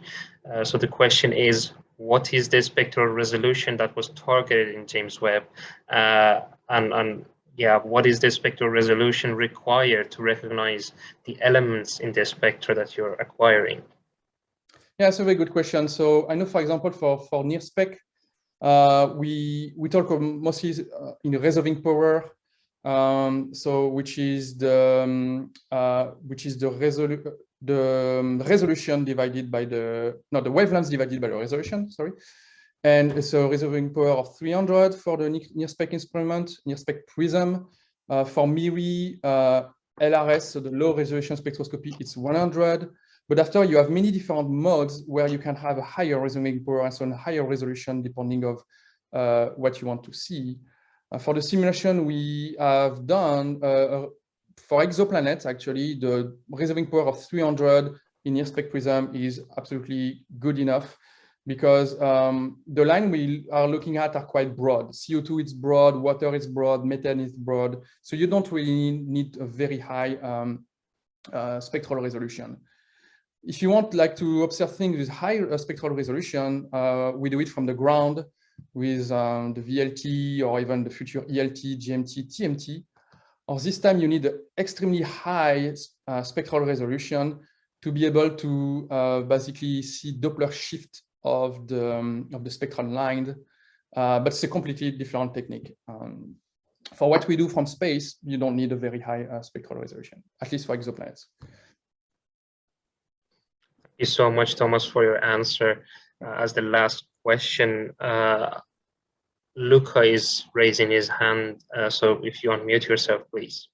Speaker 1: So the question is, what is the spectral resolution that was targeted in James Webb? And yeah, what is the spectral resolution required to recognize the elements in the spectra that you're acquiring?
Speaker 2: Yeah, it's a very good question. So I know, for example, for near spec, we talk mostly in resolving power. So which is the resolution divided by the wavelengths divided by the resolution, sorry. And so resolving power of 300 for the near spec instrument, near spec prism. For MIRI, LRS, so the low resolution spectroscopy, it's 100. But after, you have many different modes where you can have a higher resolving power and so a higher resolution depending of what you want to see. For the simulation we have done for exoplanets, actually, the resolving power of 300 in near spec prism is absolutely good enough, because the line we are looking at are quite broad. CO2 is broad, water is broad, methane is broad. So you don't really need a very high spectral resolution. If you want to observe things with high spectral resolution, we do it from the ground with the VLT or even the future ELT, GMT, TMT. Or this time you need extremely high spectral resolution to be able to basically see Doppler shift of the spectral line, but it's a completely different technique. For what we do from space, you don't need a very high spectral resolution, at least for exoplanets.
Speaker 1: Thank you so much, Thomas, for your answer. As the last question, Luca is raising his hand, so if you unmute yourself, please.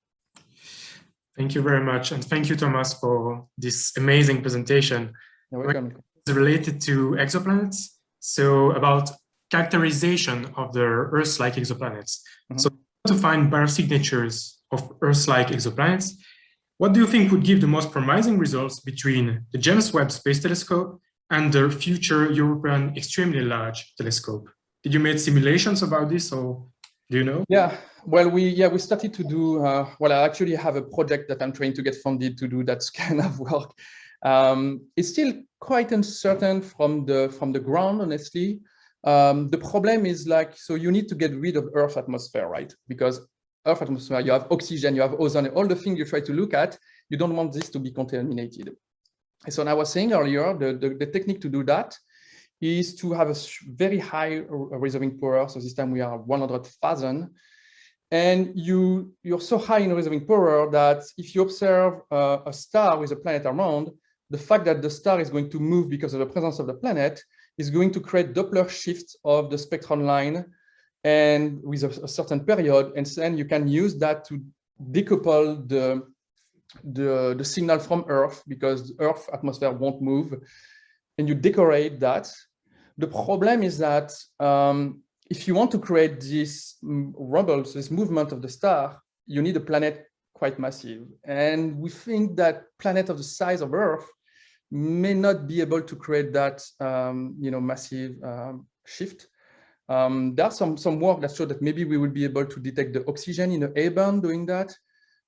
Speaker 8: Thank you very much, and thank you, Thomas, for this amazing presentation.
Speaker 2: You're welcome.
Speaker 8: It's related to exoplanets, so about characterization of the Earth-like exoplanets. So to find biosignatures of Earth-like exoplanets, what do you think would give the most promising results between the James Webb Space Telescope and the future European extremely large telescope? Did you make simulations about this, or do you know?
Speaker 2: Yeah, well, we started to do, well, I actually have a project that I'm trying to get funded to do that kind of work. It's still quite uncertain from the ground, honestly. The problem is so you need to get rid of Earth atmosphere, right? Because Earth atmosphere, you have oxygen, you have ozone, all the things you try to look at, you don't want this to be contaminated. And so I was saying earlier, the technique to do that is to have a very high resolving power. So this time we are 100,000. And you're so high in resolving power that if you observe a star with a planet around, the fact that the star is going to move because of the presence of the planet is going to create Doppler shifts of the spectral line and with a certain period. And then you can use that to decouple the signal from Earth, because the Earth atmosphere won't move, and you decorate that. The problem is that if you want to create this rumble, so this movement of the star, you need a planet quite massive. And we think that planet of the size of Earth may not be able to create that massive shift. There's some work that showed that maybe we will be able to detect the oxygen in the A band doing that,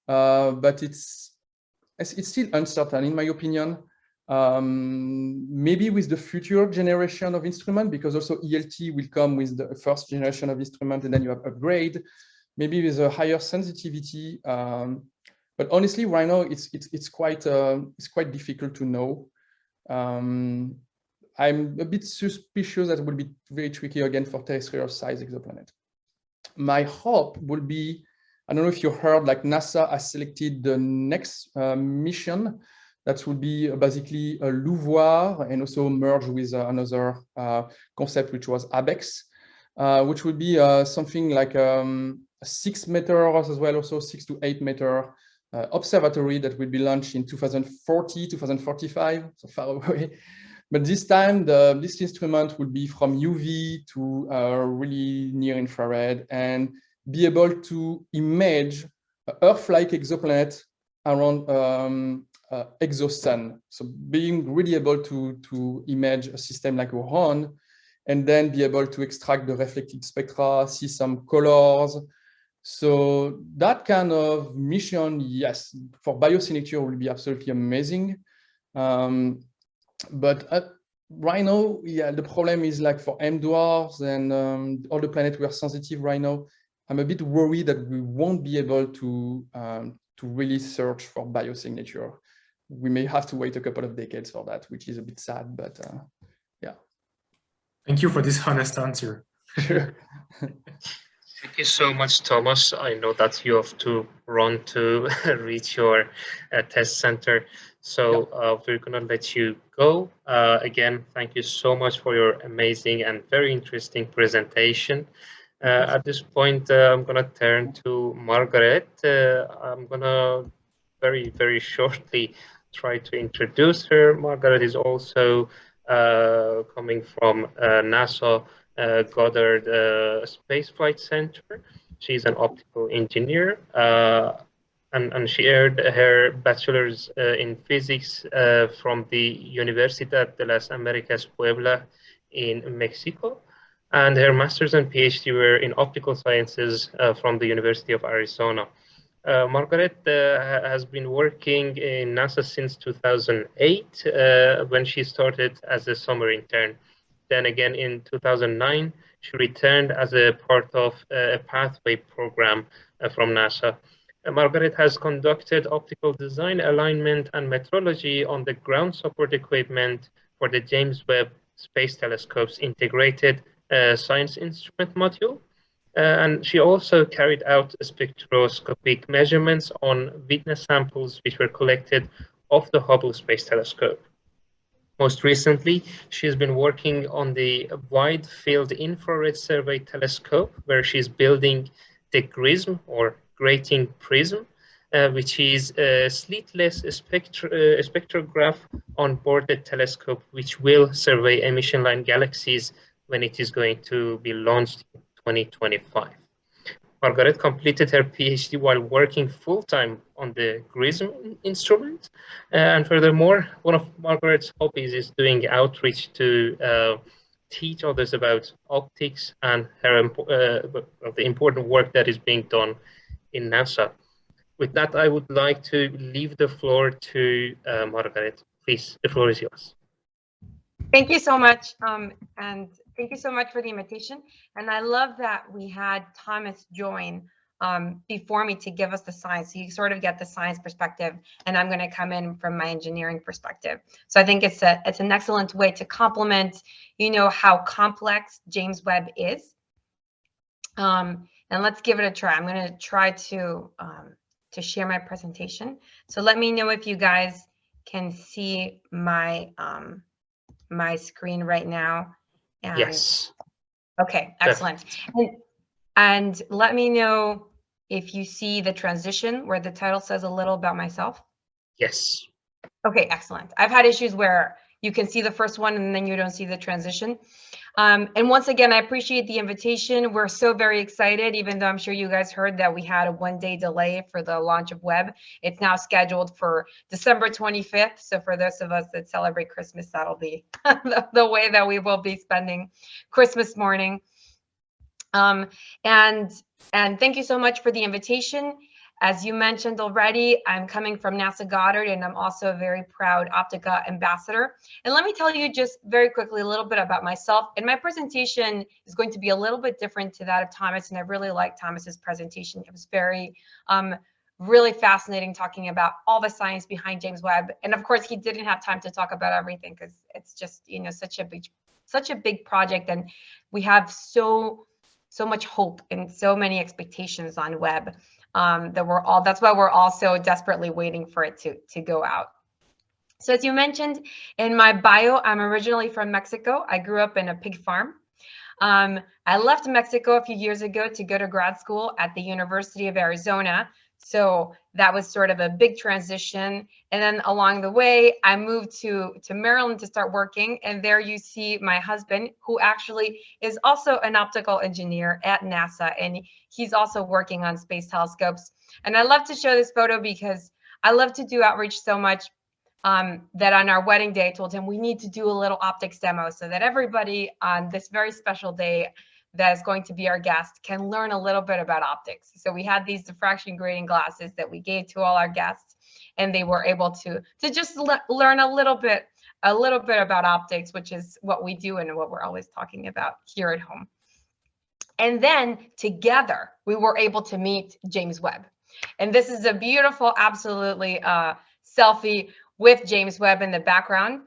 Speaker 2: but it's still uncertain, in my opinion. Maybe with the future generation of instrument, because also ELT will come with the first generation of instrument, and then you have upgrade, maybe with a higher sensitivity. But honestly, right now it's quite difficult to know. I'm a bit suspicious that it will be very tricky again for terrestrial size exoplanet. My hope will be I don't know if you heard, like NASA has selected the next mission that will be basically a LUVOIR and also merge with another concept, which was ABEX, which would be something like 6 meters as well, also 6 to 8 meter observatory that will be launched in 2040, 2045, so far away. But this time, this instrument will be from UV to really near infrared and be able to image Earth-like exoplanet around exosun. So being really able to image a system like our own, and then be able to extract the reflected spectra, see some colors. So that kind of mission, yes, for biosignature will be absolutely amazing. But right now, yeah, the problem is like for M dwarfs and all the planets we are sensitive right now, I'm a bit worried that we won't be able to really search for biosignature. We may have to wait a couple of decades for that, which is a bit sad, but yeah.
Speaker 8: Thank you for this honest answer.
Speaker 2: Sure.
Speaker 1: Thank you so much, Thomas. I know that you have to run to reach your test center. So we're going to let you go. Again, thank you so much for your amazing and very interesting presentation. At this point, I'm going to turn to Margaret. I'm going to very, very shortly try to introduce her. Margaret is also coming from NASA Goddard Space Flight Center. She's an optical engineer, and she earned her bachelor's in physics from the Universidad de las Americas Puebla in Mexico. And her master's and PhD were in optical sciences from the University of Arizona. Margaret has been working in NASA since 2008 when she started as a summer intern. Then again in 2009, she returned as a part of a pathway program from NASA. Margaret has conducted optical design, alignment, and metrology on the ground support equipment for the James Webb Space Telescope's integrated science instrument module. And she also carried out spectroscopic measurements on witness samples which were collected off the Hubble Space Telescope. Most recently, she's been working on the Wide Field Infrared Survey Telescope, where she's building the GRISM, or grating prism, which is a slitless spectrograph on board the telescope, which will survey emission line galaxies when it is going to be launched in 2025. Margaret completed her PhD while working full-time on the GRISM instrument. And furthermore, one of Margaret's hobbies is doing outreach to teach others about optics and the important work that is being done in NASA. With that, I would like to leave the floor to Margaret. Please, the floor is yours.
Speaker 9: Thank you so much. And thank you so much for the invitation. And I love that we had Thomas join before me to give us the science. So you sort of get the science perspective, and I'm going to come in from my engineering perspective. So I think it's an excellent way to complement, how complex James Webb is. And let's give it a try. I'm going to try to share my presentation. So let me know if you guys can see my my screen right now. And,
Speaker 1: yes.
Speaker 9: Okay, excellent. And let me know if you see the transition where the title says a little about myself.
Speaker 1: Yes.
Speaker 9: Okay, excellent. I've had issues where you can see the first one and then you don't see the transition. And once again, I appreciate the invitation. We're so very excited, even though I'm sure you guys heard that we had a one-day delay for the launch of Webb. It's now scheduled for December 25th. So for those of us that celebrate Christmas, that'll be the way that we will be spending Christmas morning. And thank you so much for the invitation. As you mentioned already, I'm coming from NASA Goddard, and I'm also a very proud Optica Ambassador. And let me tell you just very quickly a little bit about myself. And my presentation is going to be a little bit different to that of Thomas, and I really liked Thomas's presentation. It was very, really fascinating, talking about all the science behind James Webb. And of course, he didn't have time to talk about everything because it's just, such a big project, and we have so much hope and so many expectations on Webb. That's why we're all so desperately waiting for it to go out. So as you mentioned in my bio, I'm originally from Mexico. I grew up in a pig farm. I left Mexico a few years ago to go to grad school at the University of Arizona. So that was sort of a big transition. And then along the way, I moved to Maryland to start working. And there you see my husband, who actually is also an optical engineer at NASA. And he's also working on space telescopes. And I love to show this photo because I love to do outreach so much that on our wedding day, I told him we need to do a little optics demo so that everybody on this very special day that is going to be our guest can learn a little bit about optics. So we had these diffraction grading glasses that we gave to all our guests, and they were able to just learn a little bit about optics, which is what we do and what we're always talking about here at home. And then together, we were able to meet James Webb. And this is a beautiful, absolutely selfie with James Webb in the background,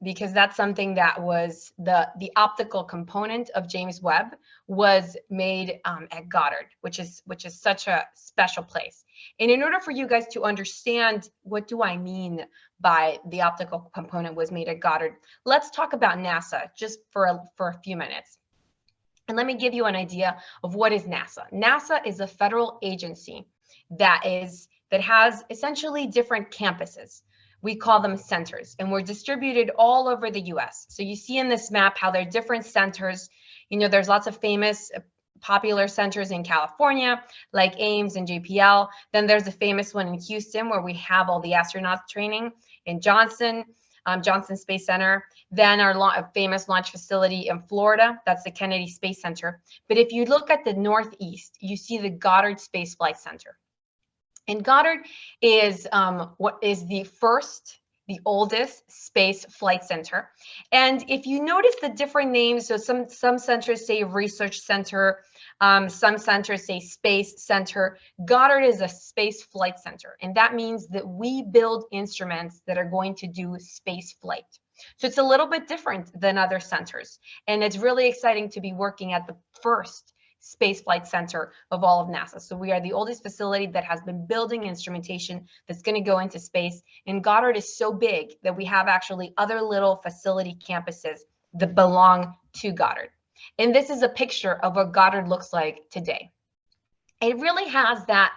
Speaker 9: because that's something that was the optical component of James Webb was made at Goddard, which is such a special place. And in order for you guys to understand what do I mean by the optical component was made at Goddard, let's talk about NASA just for a few minutes. And let me give you an idea of what is NASA. NASA is a federal agency that has essentially different campuses. We call them centers, and we're distributed all over the US. So you see in this map how there are different centers. You know, there's lots of famous popular centers in California, like Ames and JPL. Then there's a famous one in Houston where we have all the astronauts training in Johnson Space Center. Then our famous launch facility in Florida, that's the Kennedy Space Center. But if you look at the Northeast, you see the Goddard Space Flight Center. And Goddard is what is the oldest space flight center. And if you notice the different names, so some centers say research center, some centers say space center. Goddard is a space flight center. And that means that we build instruments that are going to do space flight. So it's a little bit different than other centers. And it's really exciting to be working at the first space flight center of all of NASA. So we are the oldest facility that has been building instrumentation that's going to go into space. And Goddard is so big that we have actually other little facility campuses that belong to Goddard. And this is a picture of what Goddard looks like today. It really has that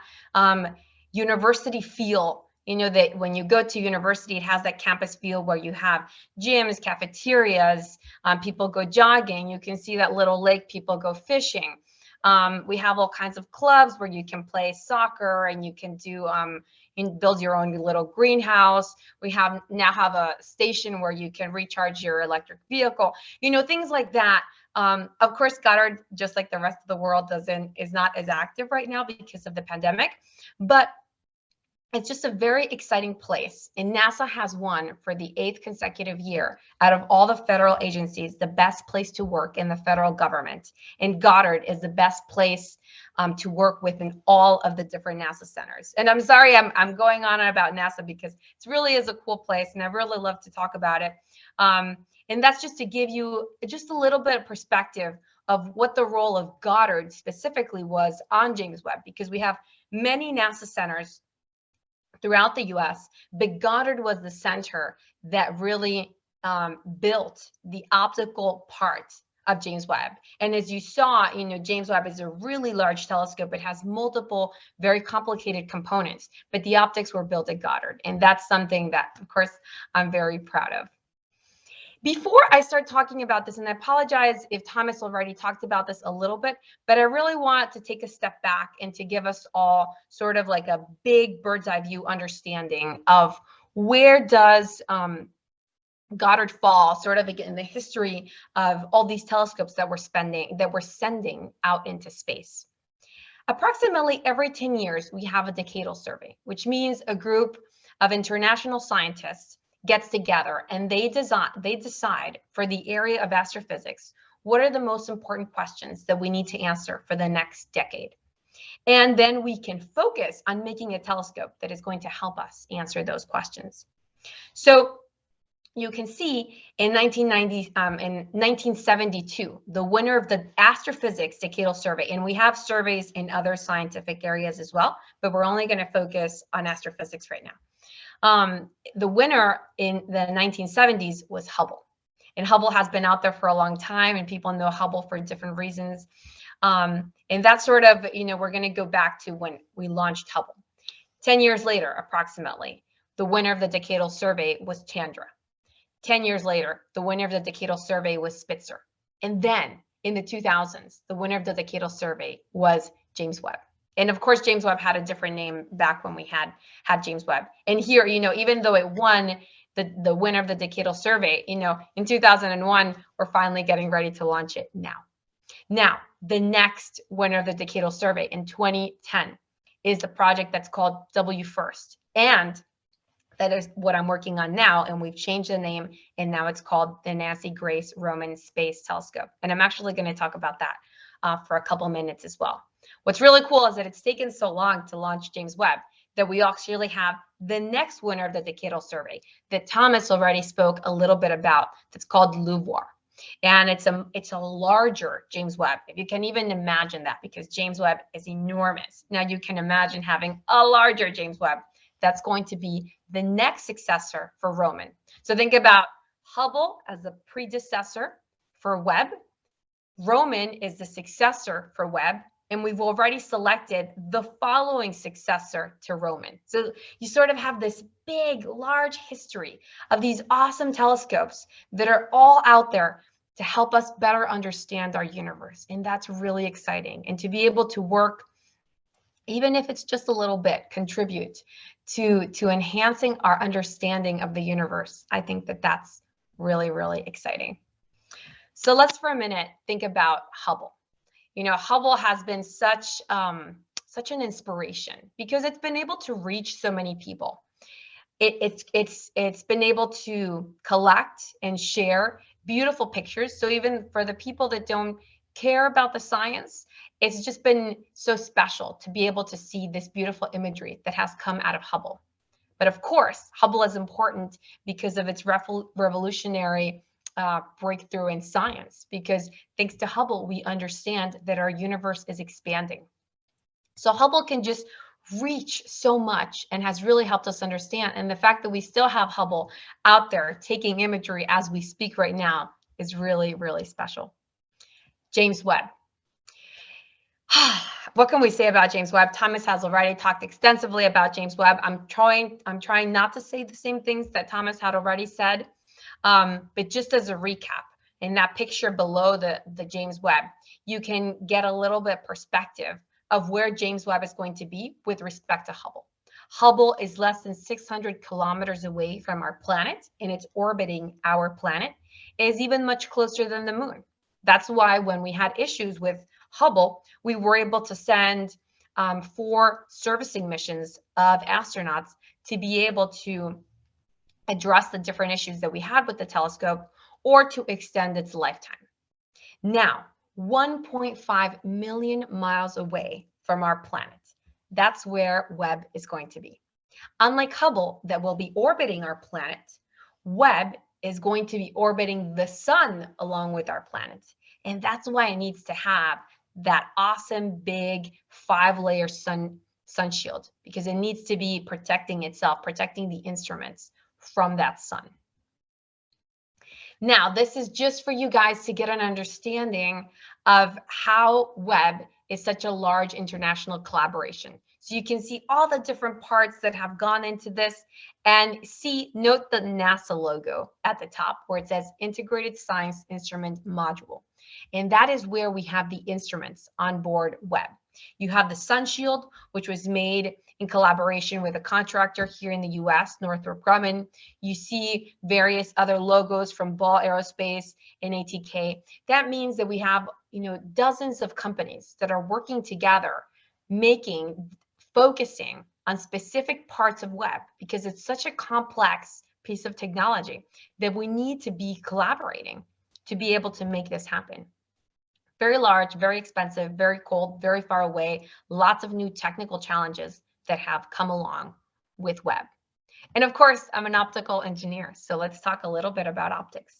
Speaker 9: university feel. You know, that when you go to university, it has that campus feel where you have gyms, cafeterias, people go jogging. You can see that little lake, people go fishing. We have all kinds of clubs where you can play soccer and you can do build your own little greenhouse. We now have a station where you can recharge your electric vehicle. You know, things like that. Of course, Goddard, just like the rest of the world, is not as active right now because of the pandemic, but it's just a very exciting place. And NASA has won for the 8th consecutive year out of all the federal agencies, the best place to work in the federal government. And Goddard is the best place to work with in all of the different NASA centers. And I'm sorry, I'm going on about NASA because it really is a cool place and I really love to talk about it. And that's just to give you just a little bit of perspective of what the role of Goddard specifically was on James Webb, because we have many NASA centers throughout the US, but Goddard was the center that really built the optical part of James Webb. And as you saw, you know, James Webb is a really large telescope. It has multiple very complicated components, but the optics were built at Goddard. And that's something that, of course, I'm very proud of. Before I start talking about this, and I apologize if Thomas already talked about this a little bit, but I really want to take a step back and to give us all sort of like a big bird's eye view understanding of where does Goddard fall sort of in the history of all these telescopes that we're sending out into space. Approximately every 10 years, we have a decadal survey, which means a group of international scientists gets together and they decide for the area of astrophysics, what are the most important questions that we need to answer for the next decade? And then we can focus on making a telescope that is going to help us answer those questions. So you can see in 1972, the winner of the Astrophysics Decadal Survey, and we have surveys in other scientific areas as well, but we're only going to focus on astrophysics right now. The winner in the 1970s was Hubble. And Hubble has been out there for a long time, and people know Hubble for different reasons. And that's sort of, we're going to go back to when we launched Hubble. 10 years later, approximately, the winner of the Decadal Survey was Chandra. 10 years later, the winner of the Decadal Survey was Spitzer. And then in the 2000s, the winner of the Decadal Survey was James Webb. And of course, James Webb had a different name back when we had James Webb. And here, even though it won the winner of the Decadal Survey, in 2001, we're finally getting ready to launch it now. Now, the next winner of the Decadal Survey in 2010 is the project that's called WFIRST. And that is what I'm working on now, and we've changed the name, and now it's called the Nancy Grace Roman Space Telescope. And I'm actually going to talk about that for a couple minutes as well. What's really cool is that it's taken so long to launch James Webb that we actually have the next winner of the Decadal Survey that Thomas already spoke a little bit about. That's called LUVOIR. And it's a larger James Webb, if you can even imagine that, because James Webb is enormous. Now you can imagine having a larger James Webb. That's going to be the next successor for Roman. So think about Hubble as the predecessor for Webb. Roman is the successor for Webb, and we've already selected the following successor to Roman. So you sort of have this big, large history of these awesome telescopes that are all out there to help us better understand our universe. And that's really exciting. And to be able to work, even if it's just a little bit, contribute to enhancing our understanding of the universe, I think that that's really, really exciting. So let's for a minute think about Hubble. Hubble has been such an inspiration because it's been able to reach so many people. It's been able to collect and share beautiful pictures. So even for the people that don't care about the science, it's just been so special to be able to see this beautiful imagery that has come out of Hubble. But of course, Hubble is important because of its revolutionary breakthrough in science, because thanks to Hubble, we understand that our universe is expanding. So Hubble can just reach so much and has really helped us understand. And the fact that we still have Hubble out there taking imagery as we speak right now is really, really special. James Webb. What can we say about James Webb? Thomas has already talked extensively about James Webb. I'm trying not to say the same things that Thomas had already said, but just as a recap, in that picture below the James Webb, you can get a little bit perspective of where James Webb is going to be with respect to Hubble. Hubble is less than 600 kilometers away from our planet, and it's orbiting our planet. It is even much closer than the moon. That's why when we had issues with Hubble, we were able to send 4 servicing missions of astronauts to be able to address the different issues that we had with the telescope or to extend its lifetime. Now, 1.5 million miles away from our planet, that's where Webb is going to be. Unlike Hubble that will be orbiting our planet, Webb is going to be orbiting the sun along with our planet. And that's why it needs to have that awesome big 5-layer sun shield, because it needs to be protecting itself, protecting the instruments from that sun. Now, this is just for you guys to get an understanding of how Webb is such a large international collaboration. So you can see all the different parts that have gone into this, and note the NASA logo at the top where it says Integrated Science Instrument Module. And that is where we have the instruments on board Webb. You have the sun shield, which was made in collaboration with a contractor here in the US, Northrop Grumman. You see various other logos from Ball Aerospace and ATK. That means that we have, dozens of companies that are working together, focusing on specific parts of Webb, because it's such a complex piece of technology that we need to be collaborating to be able to make this happen. Very large, very expensive, very cold, very far away, lots of new technical challenges that have come along with Webb. And of course, I'm an optical engineer, so let's talk a little bit about optics.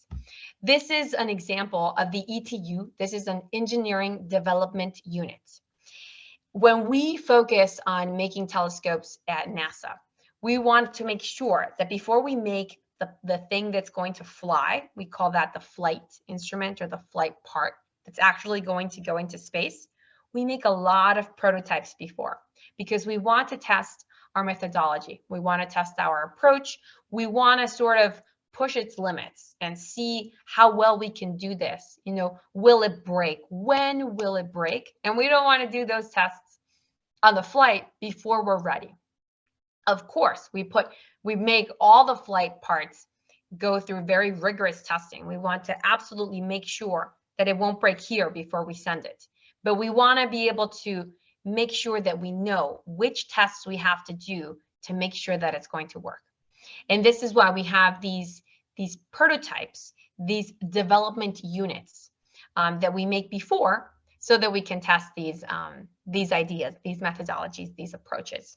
Speaker 9: This is an example of the ETU. This is an engineering development unit. When we focus on making telescopes at NASA, we want to make sure that before we make the thing that's going to fly, we call that the flight instrument or the flight part that's actually going to go into space, we make a lot of prototypes before, because we want to test our methodology. We want to test our approach. We want to sort of push its limits and see how well we can do this. You know, will it break? When will it break? And we don't want to do those tests on the flight before we're ready. Of course, we make all the flight parts go through very rigorous testing. We want to absolutely make sure that it won't break here before we send it. But we want to be able to make sure that we know which tests we have to do to make sure that it's going to work. And this is why we have these prototypes, these development units that we make before, so that we can test these ideas, these methodologies, these approaches.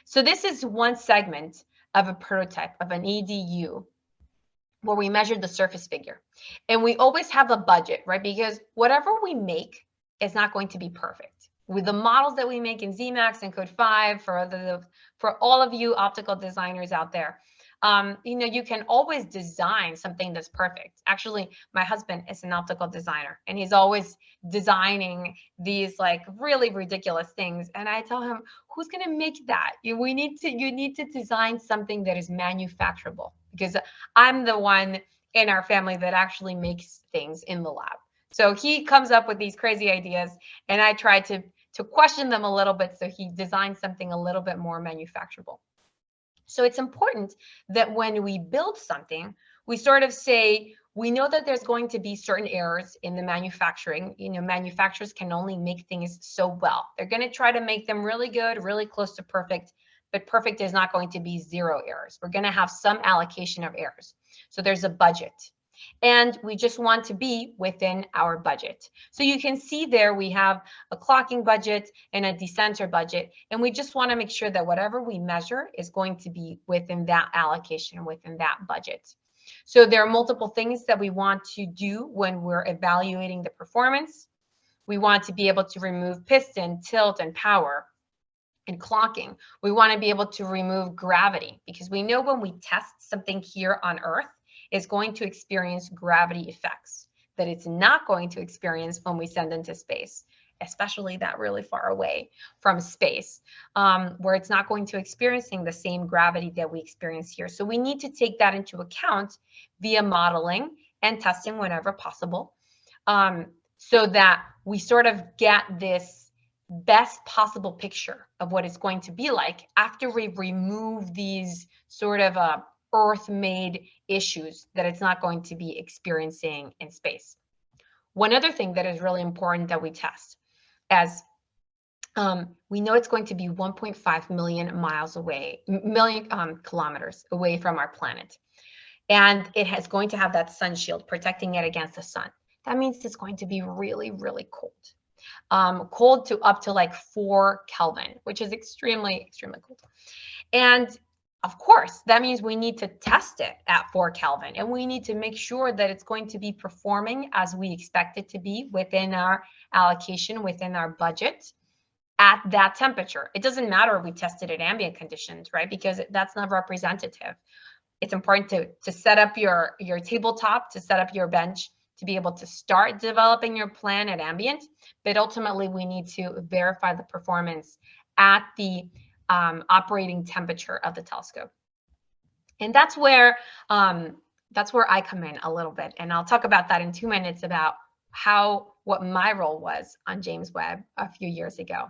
Speaker 9: So this is one segment of a prototype of an EDU where we measure the surface figure. And we always have a budget, right? Because whatever we make is not going to be perfect. With the models that we make in ZMAX and Code 5, for all of you optical designers out there, you know, you can always design something that's perfect. Actually, my husband is an optical designer, and he's always designing these like really ridiculous things. And I tell him, who's going to make that? You need to design something that is manufacturable, because I'm the one in our family that actually makes things in the lab. So he comes up with these crazy ideas, and I try to question them a little bit, so he designs something a little bit more manufacturable. So it's important that when we build something, we sort of say, we know that there's going to be certain errors in the manufacturing. You know, manufacturers can only make things so well. They're going to try to make them really good, really close to perfect, but perfect is not going to be zero errors. We're going to have some allocation of errors. So there's a budget. And we just want to be within our budget. So you can see there we have a clocking budget and a decenter budget, and we just want to make sure that whatever we measure is going to be within that allocation, within that budget. So there are multiple things that we want to do when we're evaluating the performance. We want to be able to remove piston, tilt, and power. And clocking, we want to be able to remove gravity, because we know when we test something here on Earth, is going to experience gravity effects that it's not going to experience when we send into space, especially that really far away from space, where it's not going to experiencing the same gravity that we experience here. So we need to take that into account via modeling and testing whenever possible, so that we sort of get this best possible picture of what it's going to be like after we remove these sort of Earth-made issues that it's not going to be experiencing in space. One other thing that is really important that we test, as we know it's going to be 1.5 million miles away, kilometers away from our planet. And it is going to have that sun shield protecting it against the sun. That means it's going to be really, really cold. Cold to up to like 4 Kelvin, which is extremely, extremely cold. And of course, that means we need to test it at 4 Kelvin, and we need to make sure that it's going to be performing as we expect it to be within our allocation, within our budget at that temperature. It doesn't matter if we test it at ambient conditions, right? Because that's not representative. It's important to set up your tabletop, to set up your bench, to be able to start developing your plan at ambient, but ultimately we need to verify the performance at the operating temperature of the telescope. And that's where I come in a little bit. And I'll talk about that in 2 minutes, about what my role was on James Webb a few years ago.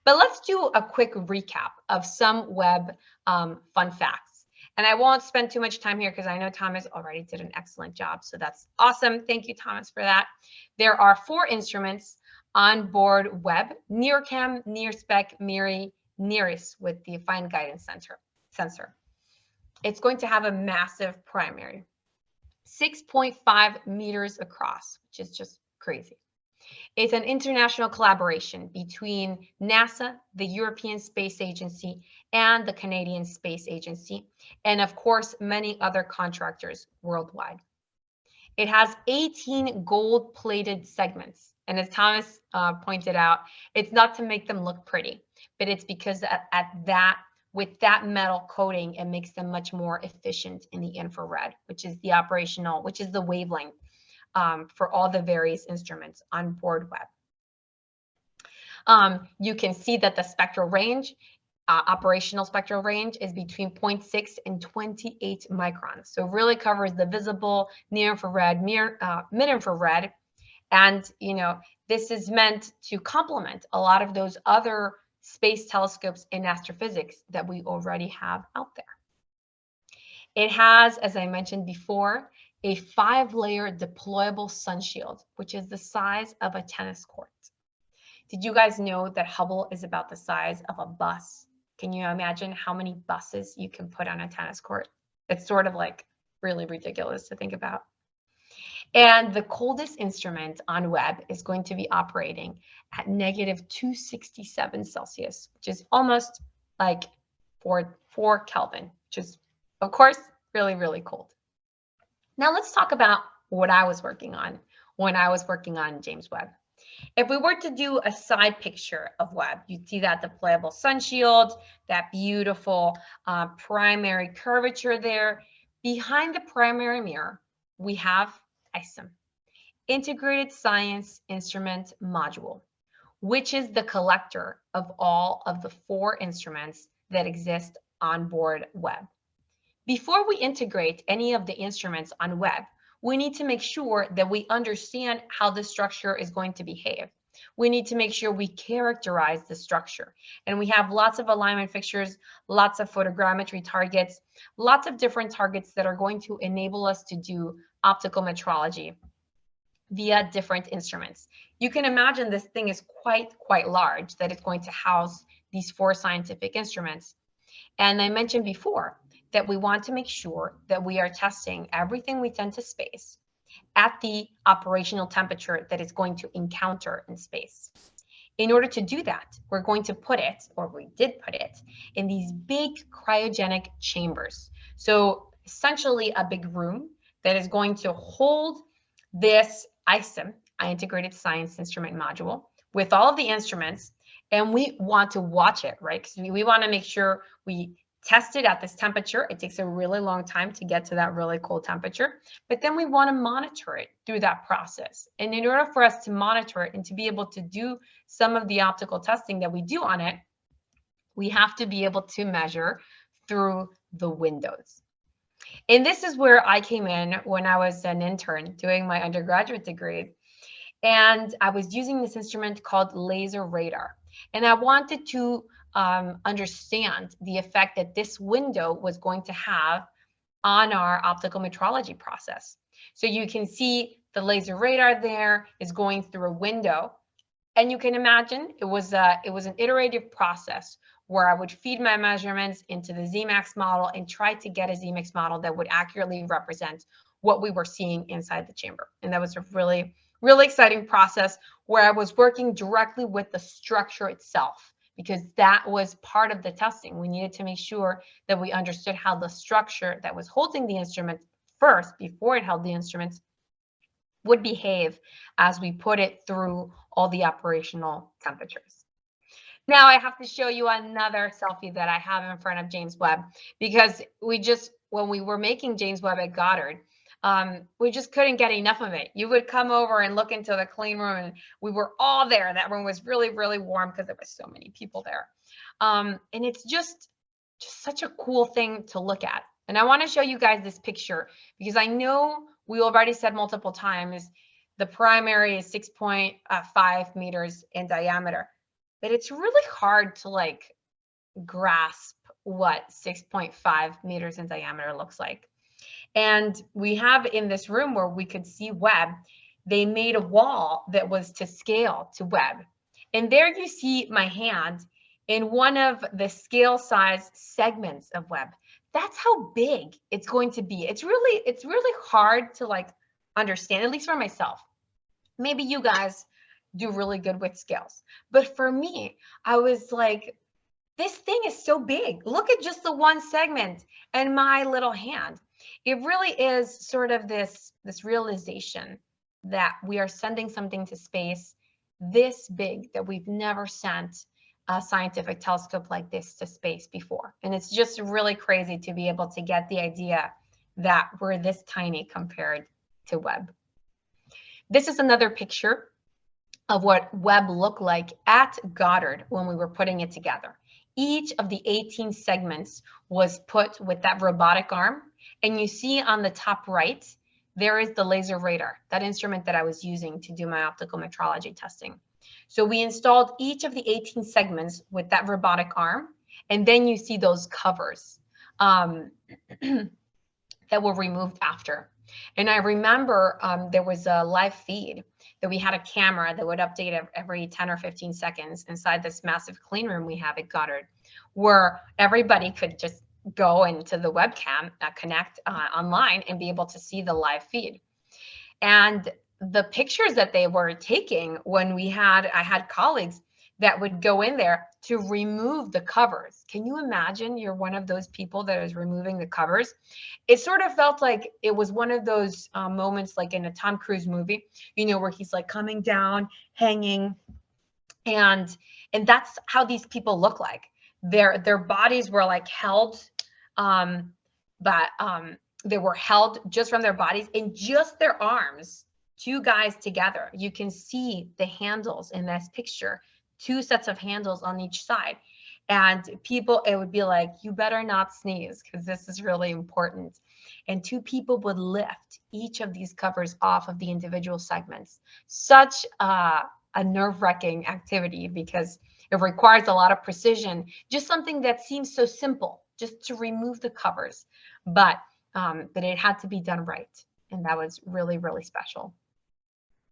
Speaker 9: But let's do a quick recap of some Webb fun facts. And I won't spend too much time here because I know Thomas already did an excellent job. So that's awesome. Thank you, Thomas, for that. There are 4 instruments on board Webb: NIRCam, NIRSpec, MIRI, NIRIS with the fine guidance sensor. It's going to have a massive primary, 6.5 meters across, which is just crazy. It's an international collaboration between NASA, the European Space Agency, and the Canadian Space Agency, and of course, many other contractors worldwide. It has 18 gold-plated segments. And as Thomas pointed out, it's not to make them look pretty, but it's because with that metal coating, it makes them much more efficient in the infrared, which is the wavelength for all the various instruments on board Webb. You can see that the spectral range, operational spectral range, is between 0.6 and 28 microns. So it really covers the visible, near infrared, mid infrared, and this is meant to complement a lot of those other space telescopes in astrophysics that we already have out there. It has, as I mentioned before, a 5-layer deployable sun shield, which is the size of a tennis court. Did you guys know that Hubble is about the size of a bus? Can you imagine how many buses you can put on a tennis court? It's sort of like really ridiculous to think about. And the coldest instrument on Webb is going to be operating at -267 Celsius, which is almost like 4 Kelvin, which is, of course, really, really cold. Now let's talk about what I was working on when I was working on James Webb. If we were to do a side picture of Webb, you'd see that deployable sun shield, that beautiful primary curvature there. Behind the primary mirror, we have ISIM, Integrated Science Instrument Module, which is the collector of all of the 4 instruments that exist on board Webb. Before we integrate any of the instruments on Webb, we need to make sure that we understand how the structure is going to behave. We need to make sure we characterize the structure. And we have lots of alignment fixtures, lots of photogrammetry targets, lots of different targets that are going to enable us to do optical metrology via different instruments. You can imagine this thing is quite large, that it's going to house these 4 scientific instruments. And I mentioned before that we want to make sure that we are testing everything we send to space at the operational temperature that it's going to encounter in space. In order to do that, we're going to put it, or we did put it, in these big cryogenic chambers. So essentially a big room that is going to hold this ISIM, Integrated Science Instrument Module, with all of the instruments, and we want to watch it, right? Because we want to make sure we test it at this temperature. It takes a really long time to get to that really cold temperature, but then we want to monitor it through that process. And in order for us to monitor it and to be able to do some of the optical testing that we do on it, we have to be able to measure through the windows. And this is where I came in when I was an intern doing my undergraduate degree. And I was using this instrument called laser radar. And I wanted to understand the effect that this window was going to have on our optical metrology process. So you can see the laser radar there is going through a window, and you can imagine it was an iterative process where I would feed my measurements into the Zmax model and try to get a Zmax model that would accurately represent what we were seeing inside the chamber. And that was a really, really exciting process where I was working directly with the structure itself, because that was part of the testing. We needed to make sure that we understood how the structure that was holding the instrument first, before it held the instruments, would behave as we put it through all the operational temperatures. Now I have to show you another selfie that I have in front of James Webb, because when we were making James Webb at Goddard, we just couldn't get enough of it. You would come over and look into the clean room, and we were all there. That room was really, really warm because there were so many people there. And it's just such a cool thing to look at. And I want to show you guys this picture, because I know we already said multiple times the primary is 6.5 meters in diameter, but it's really hard to grasp what 6.5 meters in diameter looks like. And we have in this room where we could see Webb, they made a wall that was to scale to Webb. And there you see my hand in one of the scale size segments of Webb. That's how big it's going to be. It's really hard to understand, at least for myself. Maybe you guys do really good with scales. But for me, I was like, this thing is so big. Look at just the one segment and my little hand. It really is sort of this realization that we are sending something to space this big, that we've never sent a scientific telescope like this to space before. And it's just really crazy to be able to get the idea that we're this tiny compared to Webb. This is another picture of what Webb looked like at Goddard when we were putting it together. Each of the 18 segments was put with that robotic arm. And you see on the top right, there is the laser radar, that instrument that I was using to do my optical metrology testing. So we installed each of the 18 segments with that robotic arm. And then you see those covers that were removed after. And I remember there was a live feed that we had a camera that would update every 10 or 15 seconds inside this massive clean room we have at Goddard, where everybody could just go into the webcam, connect online and be able to see the live feed. And the pictures that they were taking when I had colleagues that would go in there to remove the covers. Can you imagine you're one of those people that is removing the covers? It sort of felt like it was one of those moments like in a Tom Cruise movie, you know, where he's like coming down, hanging, and that's how these people look like. Their bodies were like held, but they were held just from their bodies and just their arms, two guys together. You can see the handles in this picture. 2 sets of handles on each side. And people, it would be like, you better not sneeze because this is really important. And 2 people would lift each of these covers off of the individual segments. Such a nerve-wracking activity because it requires a lot of precision, just something that seems so simple, just to remove the covers. But it had to be done right. And that was really, really special.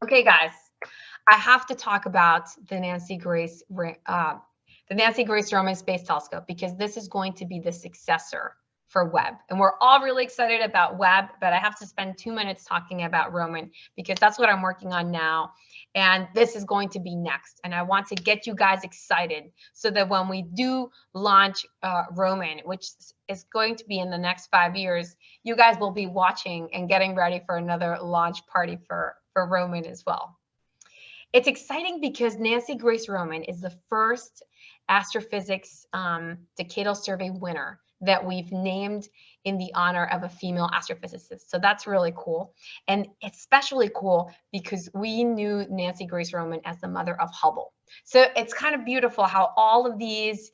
Speaker 9: Okay, guys. I have to talk about the Nancy Grace Roman Space Telescope because this is going to be the successor for Webb. And we're all really excited about Webb, but I have to spend 2 minutes talking about Roman because that's what I'm working on now. And this is going to be next. And I want to get you guys excited so that when we do launch Roman, which is going to be in the next 5 years, you guys will be watching and getting ready for another launch party for Roman as well. It's exciting because Nancy Grace Roman is the first astrophysics decadal survey winner that we've named in the honor of a female astrophysicist. So that's really cool. And it's especially cool because we knew Nancy Grace Roman as the mother of Hubble. So it's kind of beautiful how all of these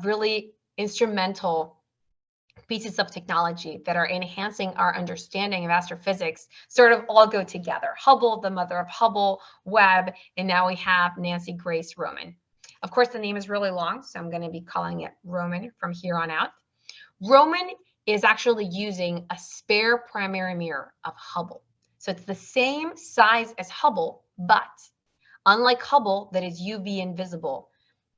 Speaker 9: really instrumental pieces of technology that are enhancing our understanding of astrophysics sort of all go together. Hubble, the mother of Hubble, Webb, and now we have Nancy Grace Roman. Of course, the name is really long, so I'm going to be calling it Roman from here on out. Roman is actually using a spare primary mirror of Hubble. So it's the same size as Hubble, but unlike Hubble that is UV invisible,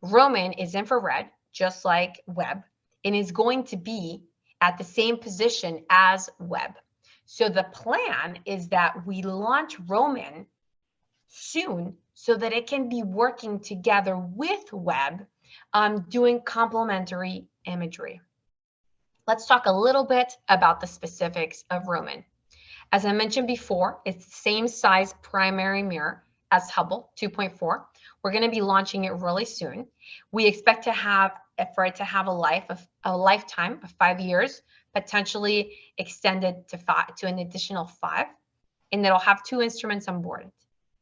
Speaker 9: Roman is infrared, just like Webb, and is going to be at the same position as Webb. So the plan is that we launch Roman soon so that it can be working together with Webb, doing complementary imagery. Let's talk a little bit about the specifics of Roman. As I mentioned before, it's the same size primary mirror as Hubble, 2.4. We're going to be launching it really soon. We expect for it to have a lifetime of 5 years, potentially extended to an additional 5. And it'll have 2 instruments on board,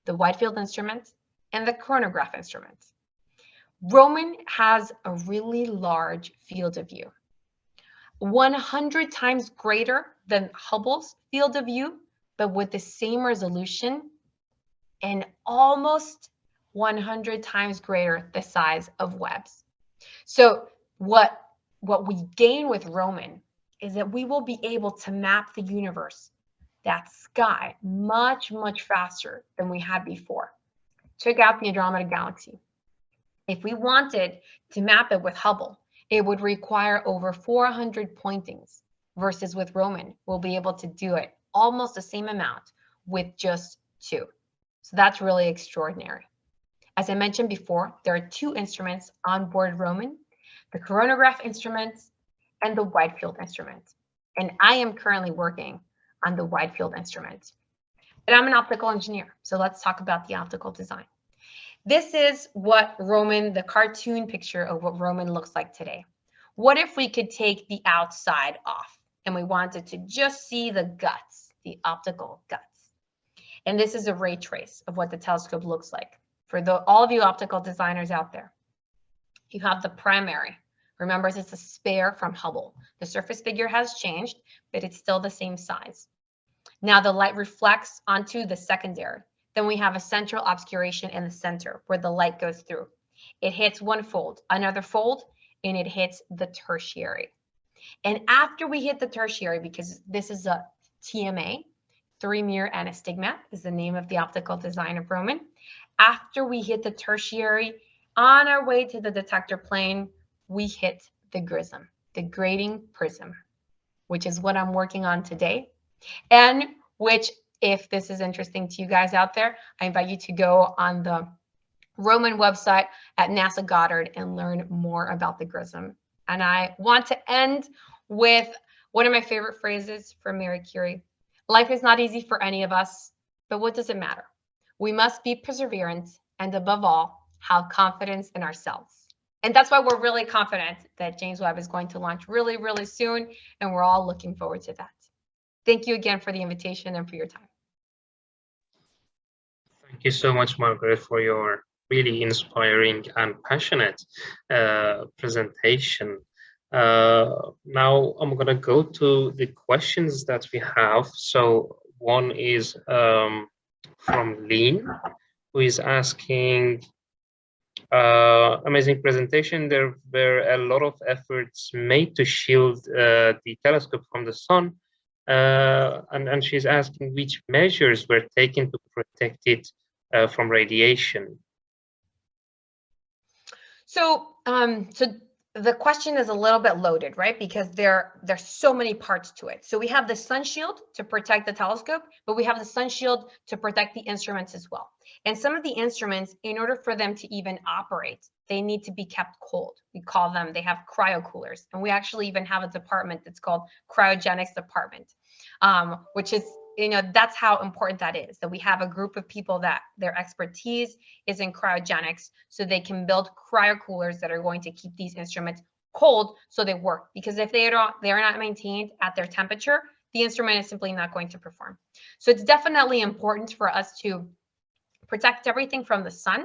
Speaker 9: the wide field instrument and the chronograph instrument. Roman has a really large field of view, 100 times greater than Hubble's field of view, but with the same resolution and almost 100 times greater the size of Webb's. So what we gain with Roman is that we will be able to map the universe, that sky, much, much faster than we had before. Check out the Andromeda Galaxy. If we wanted to map it with Hubble, it would require over 400 pointings versus with Roman, we'll be able to do it almost the same amount with just 2. So that's really extraordinary. As I mentioned before, there are 2 instruments on board Roman, the coronagraph instrument and the wide field instrument. And I am currently working on the wide field instrument. And I'm an optical engineer, so let's talk about the optical design. This is what Roman, the cartoon picture of what Roman looks like today. What if we could take the outside off and we wanted to just see the guts, the optical guts? And this is a ray trace of what the telescope looks like. For all of you optical designers out there, you have the primary. Remember, it's a spare from Hubble. The surface figure has changed, but it's still the same size. Now the light reflects onto the secondary. Then we have a central obscuration in the center where the light goes through. It hits one fold, another fold, and it hits the tertiary. And after we hit the tertiary, because this is a TMA, 3-mirror anastigmat is the name of the optical design of Roman. After we hit the tertiary, on our way to the detector plane, we hit the grism, the grating prism, which is what I'm working on today. And which, if this is interesting to you guys out there, I invite you to go on the Roman website at NASA Goddard and learn more about the grism. And I want to end with one of my favorite phrases from Marie Curie. Life is not easy for any of us, but what does it matter? We must be perseverant and above all, have confidence in ourselves. And that's why we're really confident that James Webb is going to launch really, really soon. And we're all looking forward to that. Thank you again for the invitation and for your time.
Speaker 1: Thank you so much, Margaret, for your really inspiring and passionate presentation. Now I'm going to go to the questions that we have. So one is from Lean, who is asking, amazing presentation. There were a lot of efforts made to shield the telescope from the sun. And she's asking which measures were taken to protect it from radiation.
Speaker 9: So the question is a little bit loaded, right? Because there's so many parts to it. So we have the sun shield to protect the telescope, but we have the sun shield to protect the instruments as well. And some of the instruments, in order for them to even operate, they need to be kept cold. We call them, they have cryocoolers. And we actually even have a department that's called cryogenics department, which is, that's how important that is, that we have a group of people that their expertise is in cryogenics, so they can build cryocoolers that are going to keep these instruments cold so they work. Because if they are not maintained at their temperature, the instrument is simply not going to perform. So it's definitely important for us to protect everything from the sun,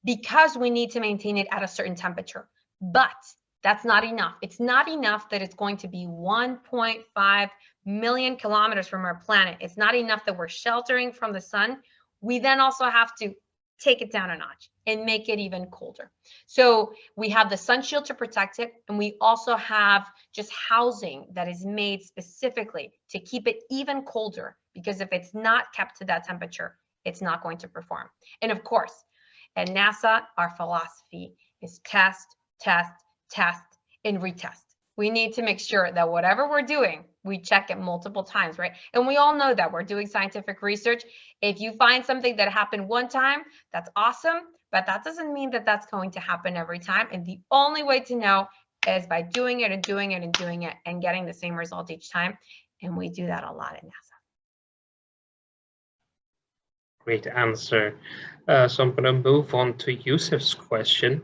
Speaker 9: because we need to maintain it at a certain temperature. But that's not enough. It's not enough that it's going to be 1.5 million kilometers from our planet. It's not enough that we're sheltering from the sun. We then also have to take it down a notch and make it even colder. So we have the sun shield to protect it, and we also have just housing that is made specifically to keep it even colder, because if it's not kept to that temperature, it's not going to perform. And of course, at NASA, our philosophy is test, test, test, and retest. We need to make sure that whatever we're doing, we check it multiple times, right? And we all know that we're doing scientific research. If you find something that happened one time, that's awesome, but that doesn't mean that that's going to happen every time. And the only way to know is by doing it and doing it and doing it and getting the same result each time. And we do that a lot at NASA.
Speaker 1: Great answer. So I'm going to move on to Yusuf's question,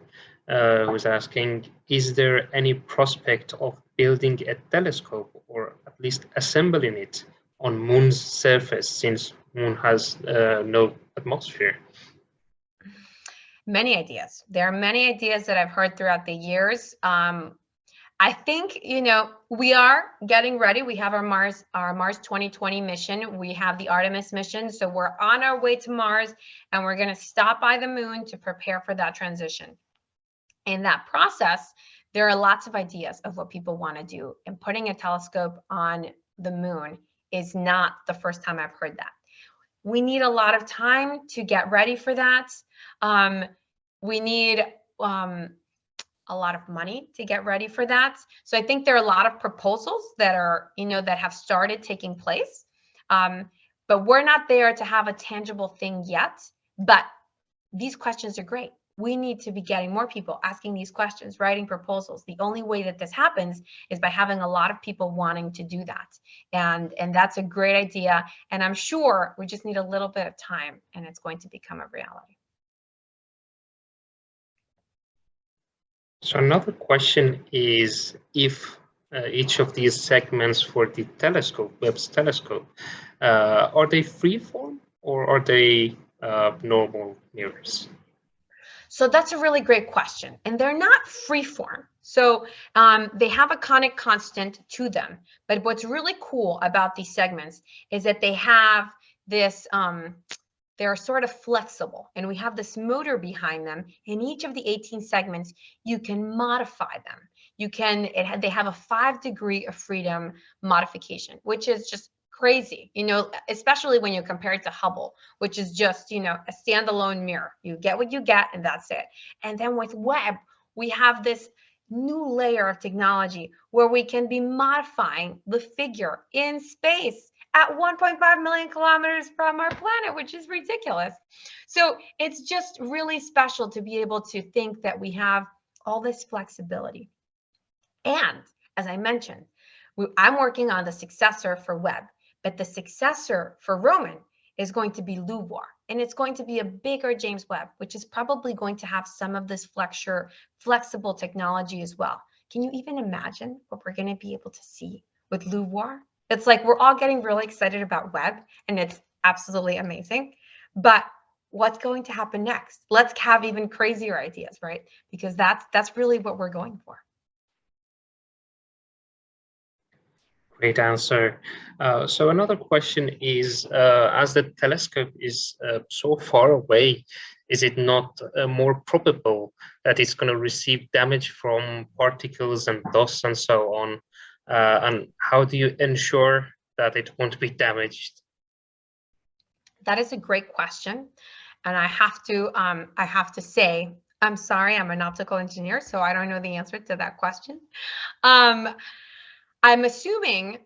Speaker 1: who's asking, is there any prospect of building a telescope, or at least assembling it, on Moon's surface, since Moon has no atmosphere?
Speaker 9: Many ideas. There are many ideas that I've heard throughout the years. I think, we are getting ready. We have our Mars 2020 mission. We have the Artemis mission. So we're on our way to Mars, and we're going to stop by the Moon to prepare for that transition. In that process, there are lots of ideas of what people want to do. And putting a telescope on the Moon is not the first time I've heard that. We need a lot of time to get ready for that. We need a lot of money to get ready for that. So I think there are a lot of proposals that are, that have started taking place. but we're not there to have a tangible thing yet. But these questions are great. We need to be getting more people asking these questions, writing proposals. The only way that this happens is by having a lot of people wanting to do that. And that's a great idea. And I'm sure we just need a little bit of time and it's going to become a reality.
Speaker 1: So another question is if each of these segments for the telescope, Webb's telescope, are they freeform or are they normal mirrors?
Speaker 9: So that's a really great question. And they're not freeform. So they have a conic constant to them. But what's really cool about these segments is that they have this, they're sort of flexible. And we have this motor behind them. In each of the 18 segments, you can modify them. You can, they have a 5-degree of freedom modification, which is just crazy, you know, especially when you compare it to Hubble, which is just, you know, a standalone mirror. You get what you get and that's it. And then with Webb, we have this new layer of technology where we can be modifying the figure in space at 1.5 million kilometers from our planet, which is ridiculous. So it's just really special to be able to think that we have all this flexibility. And as I mentioned, I'm working on the successor for Webb. But the successor for Roman is going to be LUVOIR, and it's going to be a bigger James Webb, which is probably going to have some of this flexible technology as well. Can you even imagine what we're going to be able to see with LUVOIR? It's like we're all getting really excited about Webb, and it's absolutely amazing. But what's going to happen next? Let's have even crazier ideas, right? Because that's really what we're going for.
Speaker 1: Great answer. So another question is, as the telescope is so far away, is it not more probable that it's going to receive damage from particles and dust and so on? And how do you ensure that it won't be damaged?
Speaker 9: That is a great question. And I have to say, I'm sorry, I'm an optical engineer, so I don't know the answer to that question. I'm assuming,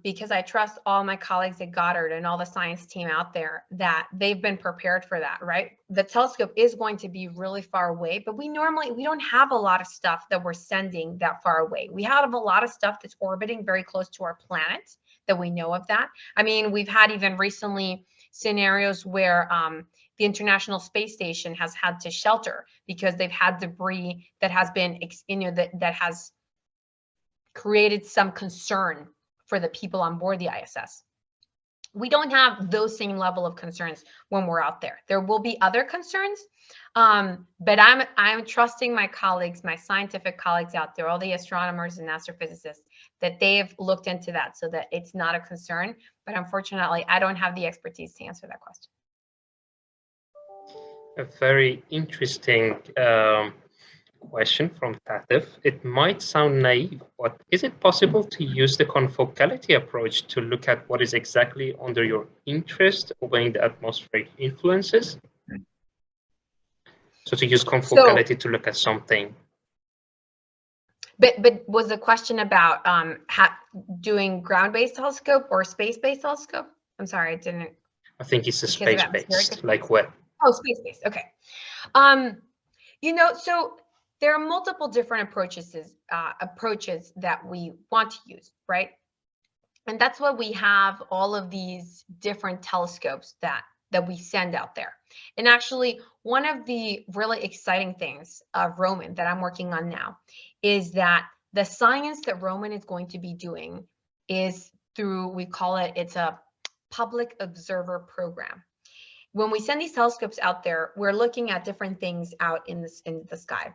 Speaker 9: because I trust all my colleagues at Goddard and all the science team out there, that they've been prepared for that, right? The telescope is going to be really far away, but we don't have a lot of stuff that we're sending that far away. We have a lot of stuff that's orbiting very close to our planet that we know of that. I mean, we've had even recently scenarios where the International Space Station has had to shelter because they've had debris that has been, you know, that has created some concern for the people on board the ISS. We don't have those same level of concerns when we're out there. There will be other concerns, but I'm trusting my colleagues, my scientific colleagues out there, all the astronomers and astrophysicists, that they've looked into that so that it's not a concern. But unfortunately, I don't have the expertise to answer that question.
Speaker 1: A very interesting question from Tatif. It might sound naive, but is it possible to use the confocality approach to look at what is exactly under your interest, obeying the atmospheric influences? So to use confocality to look at something.
Speaker 9: But was the question about doing ground-based telescope or space-based telescope? I'm sorry, I didn't.
Speaker 1: I think it's a space-based, like Webb.
Speaker 9: Oh, space-based. Okay. You know, so there are multiple different approaches that we want to use, right? And that's why we have all of these different telescopes that we send out there. And actually, one of the really exciting things of Roman that I'm working on now is that the science that Roman is going to be doing is through, we call it, it's a public observer program. When we send these telescopes out there, we're looking at different things out in the sky.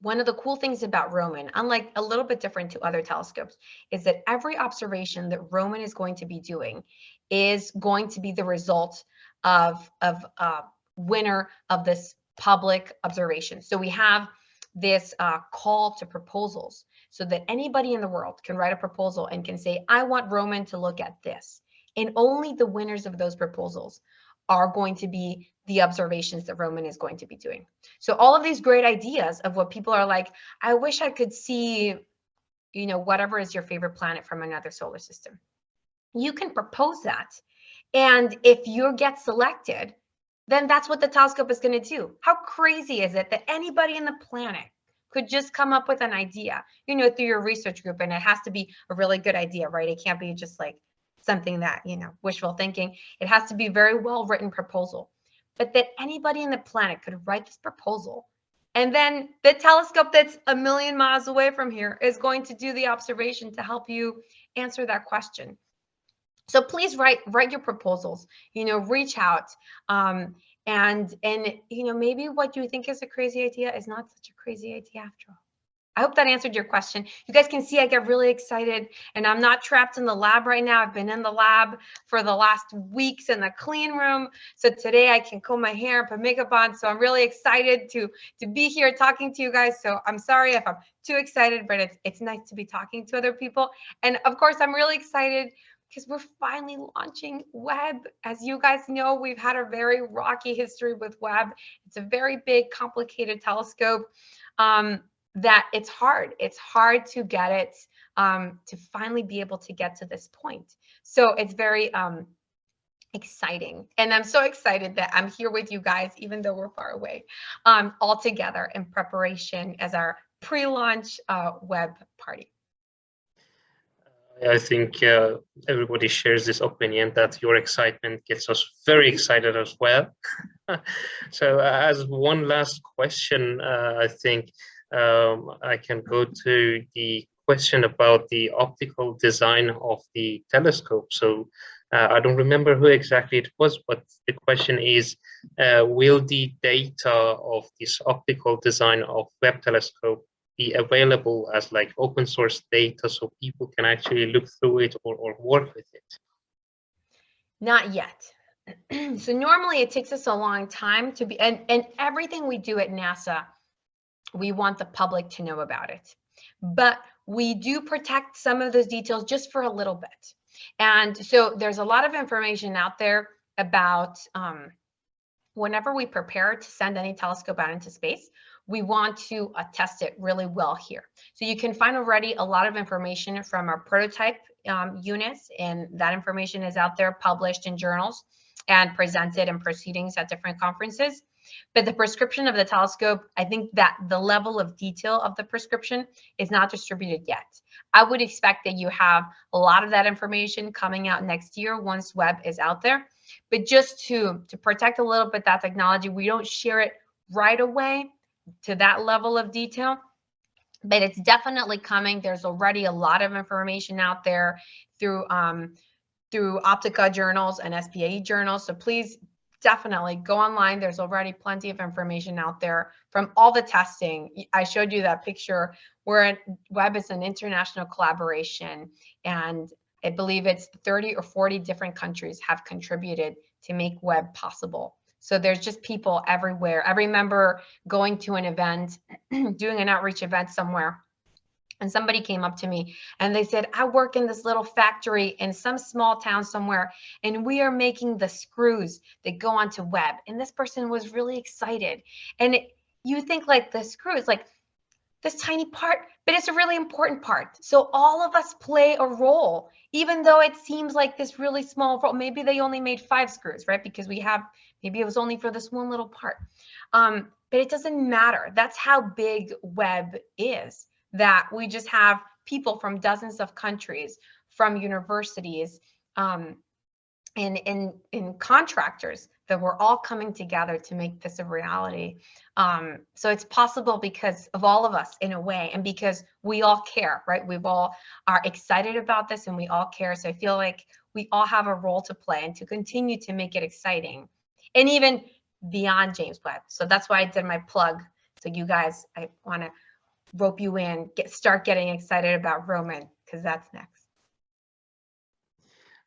Speaker 9: One of the cool things about Roman, unlike a little bit different to other telescopes, is that every observation that Roman is going to be doing is going to be the result of a winner of this public observation. So we have this call to proposals so that anybody in the world can write a proposal and can say, I want Roman to look at this. And only the winners of those proposals are going to be the observations that Roman is going to be doing. So all of these great ideas of what people are like, I wish I could see, you know, whatever is your favorite planet from another solar system. you can propose that. And if you get selected, then that's what the telescope is going to do. How crazy is it that anybody in the planet could just come up with an idea, you know, through your research group, and it has to be a really good idea, right? It can't be just like something that, you know, wishful thinking. It has to be a very well-written proposal. But that anybody in the planet could write this proposal, and then the telescope that's a million miles away from here is going to do the observation to help you answer that question. So please write your proposals, you know, reach out, and you know, maybe what you think is a crazy idea is not such a crazy idea after all. I hope that answered your question. You guys can see I get really excited, and I'm not trapped in the lab right now. I've been in the lab for the last weeks in the clean room. So today I can comb my hair and put makeup on. So I'm really excited to be here talking to you guys. So I'm sorry if I'm too excited, but it's nice to be talking to other people. And of course, I'm really excited because we're finally launching Webb. As you guys know, we've had a very rocky history with Webb. It's a very big, complicated telescope that it's hard. It's hard to get it to finally be able to get to this point. So it's very exciting. And I'm so excited that I'm here with you guys, even though we're far away, all together in preparation as our pre-launch Webb party.
Speaker 1: I think everybody shares this opinion that your excitement gets us very excited as well. So as one last question, I think I can go to the question about the optical design of the telescope. So I don't remember who exactly it was, but the question is, will the data of this optical design of Webb telescope be available as like open source data so people can actually look through it or work with it?
Speaker 9: Not yet. So normally it takes us a long time to be, and everything we do at NASA, we want the public to know about it. But we do protect some of those details just for a little bit. And so there's a lot of information out there about whenever we prepare to send any telescope out into space, we want to test it really well here. So you can find already a lot of information from our prototype units, and that information is out there published in journals and presented in proceedings at different conferences. But the prescription of the telescope, I think that the level of detail of the prescription is not distributed yet. I would expect that you have a lot of that information coming out next year once Webb is out there. But just to protect a little bit that technology, we don't share it right away to that level of detail, but it's definitely coming. There's already a lot of information out there through Optica journals and SPAE journals. So please definitely go online. There's already plenty of information out there from all the testing. I showed you that picture where Webb is an international collaboration, and I believe it's 30 or 40 different countries have contributed to make Webb possible. So there's just people everywhere. I remember going to an event, doing an outreach event somewhere, and somebody came up to me and they said, I work in this little factory in some small town somewhere, and we are making the screws that go onto Webb. And this person was really excited. And you think like the screws, like this tiny part, but it's a really important part. So all of us play a role, even though it seems like this really small role. Maybe they only made 5 screws, right? Because we have, maybe it was only for this one little part. But it doesn't matter. That's how big Webb is, that we just have people from dozens of countries, from universities, and contractors that we're all coming together to make this a reality. So it's possible because of all of us in a way, and because we all care, right? We all are excited about this and we all care. So I feel like we all have a role to play and to continue to make it exciting, and even beyond James Webb. So that's why I did my plug. So you guys, I want to rope you in, start getting excited about Roman, because that's next.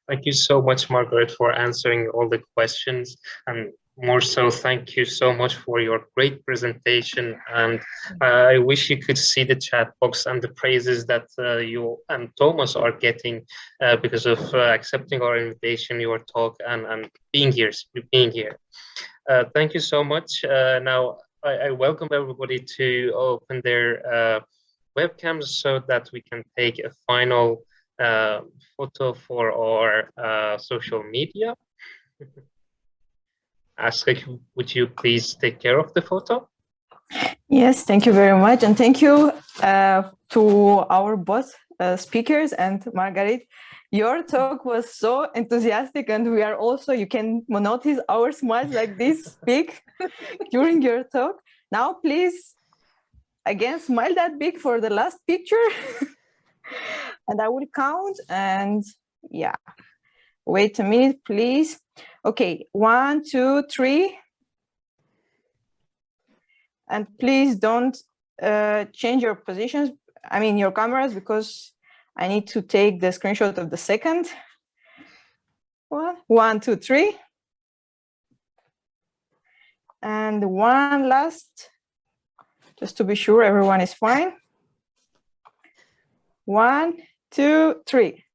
Speaker 1: Thank you so much, Margaret, for answering all the questions, and more so, thank you so much for your great presentation. And I wish you could see the chat box and the praises that you and Thomas are getting because of accepting our invitation, your talk, and being here. Thank you so much. Now, I welcome everybody to open their webcams so that we can take a final photo for our social media. Astrid, would you please take care of the photo?
Speaker 10: Yes, thank you very much. And thank you to our both speakers and Margaret. Your talk was so enthusiastic, and we are also, you can notice our smiles like this big during your talk. Now, please, again, smile that big for the last picture. And I will count, and yeah, wait a minute, please. Okay, 1, 2, 3. And please don't change your positions, I mean your cameras, because I need to take the screenshot of the second one. 1, 2, 3. And one last, just to be sure everyone is fine. 1, 2, 3.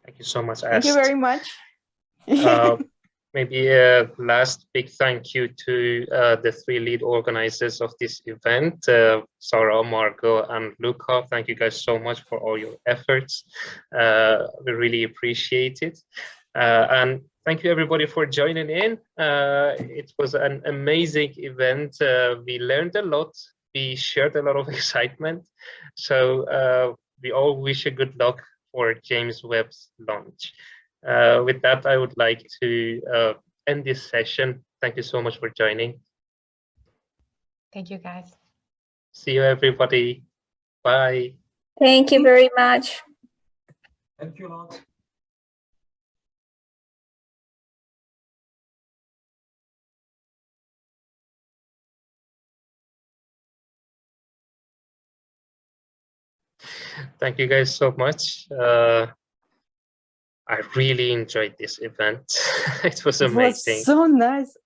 Speaker 1: Thank you so much,
Speaker 10: Thank you very much.
Speaker 1: Maybe a last big thank you to the 3 lead organizers of this event, Sarah, Margot, and Luca. Thank you guys so much for all your efforts. We really appreciate it. And thank you everybody for joining in. It was an amazing event. We learned a lot. We shared a lot of excitement. So we all wish a good luck for James Webb's launch. With that, I would like to end this session. Thank you so much for joining.
Speaker 9: Thank you, guys.
Speaker 1: See you, everybody. Bye.
Speaker 11: Thank you very much.
Speaker 12: Thank you a lot.
Speaker 1: Thank you guys so much. I really enjoyed this event. It was amazing.
Speaker 10: It was so nice.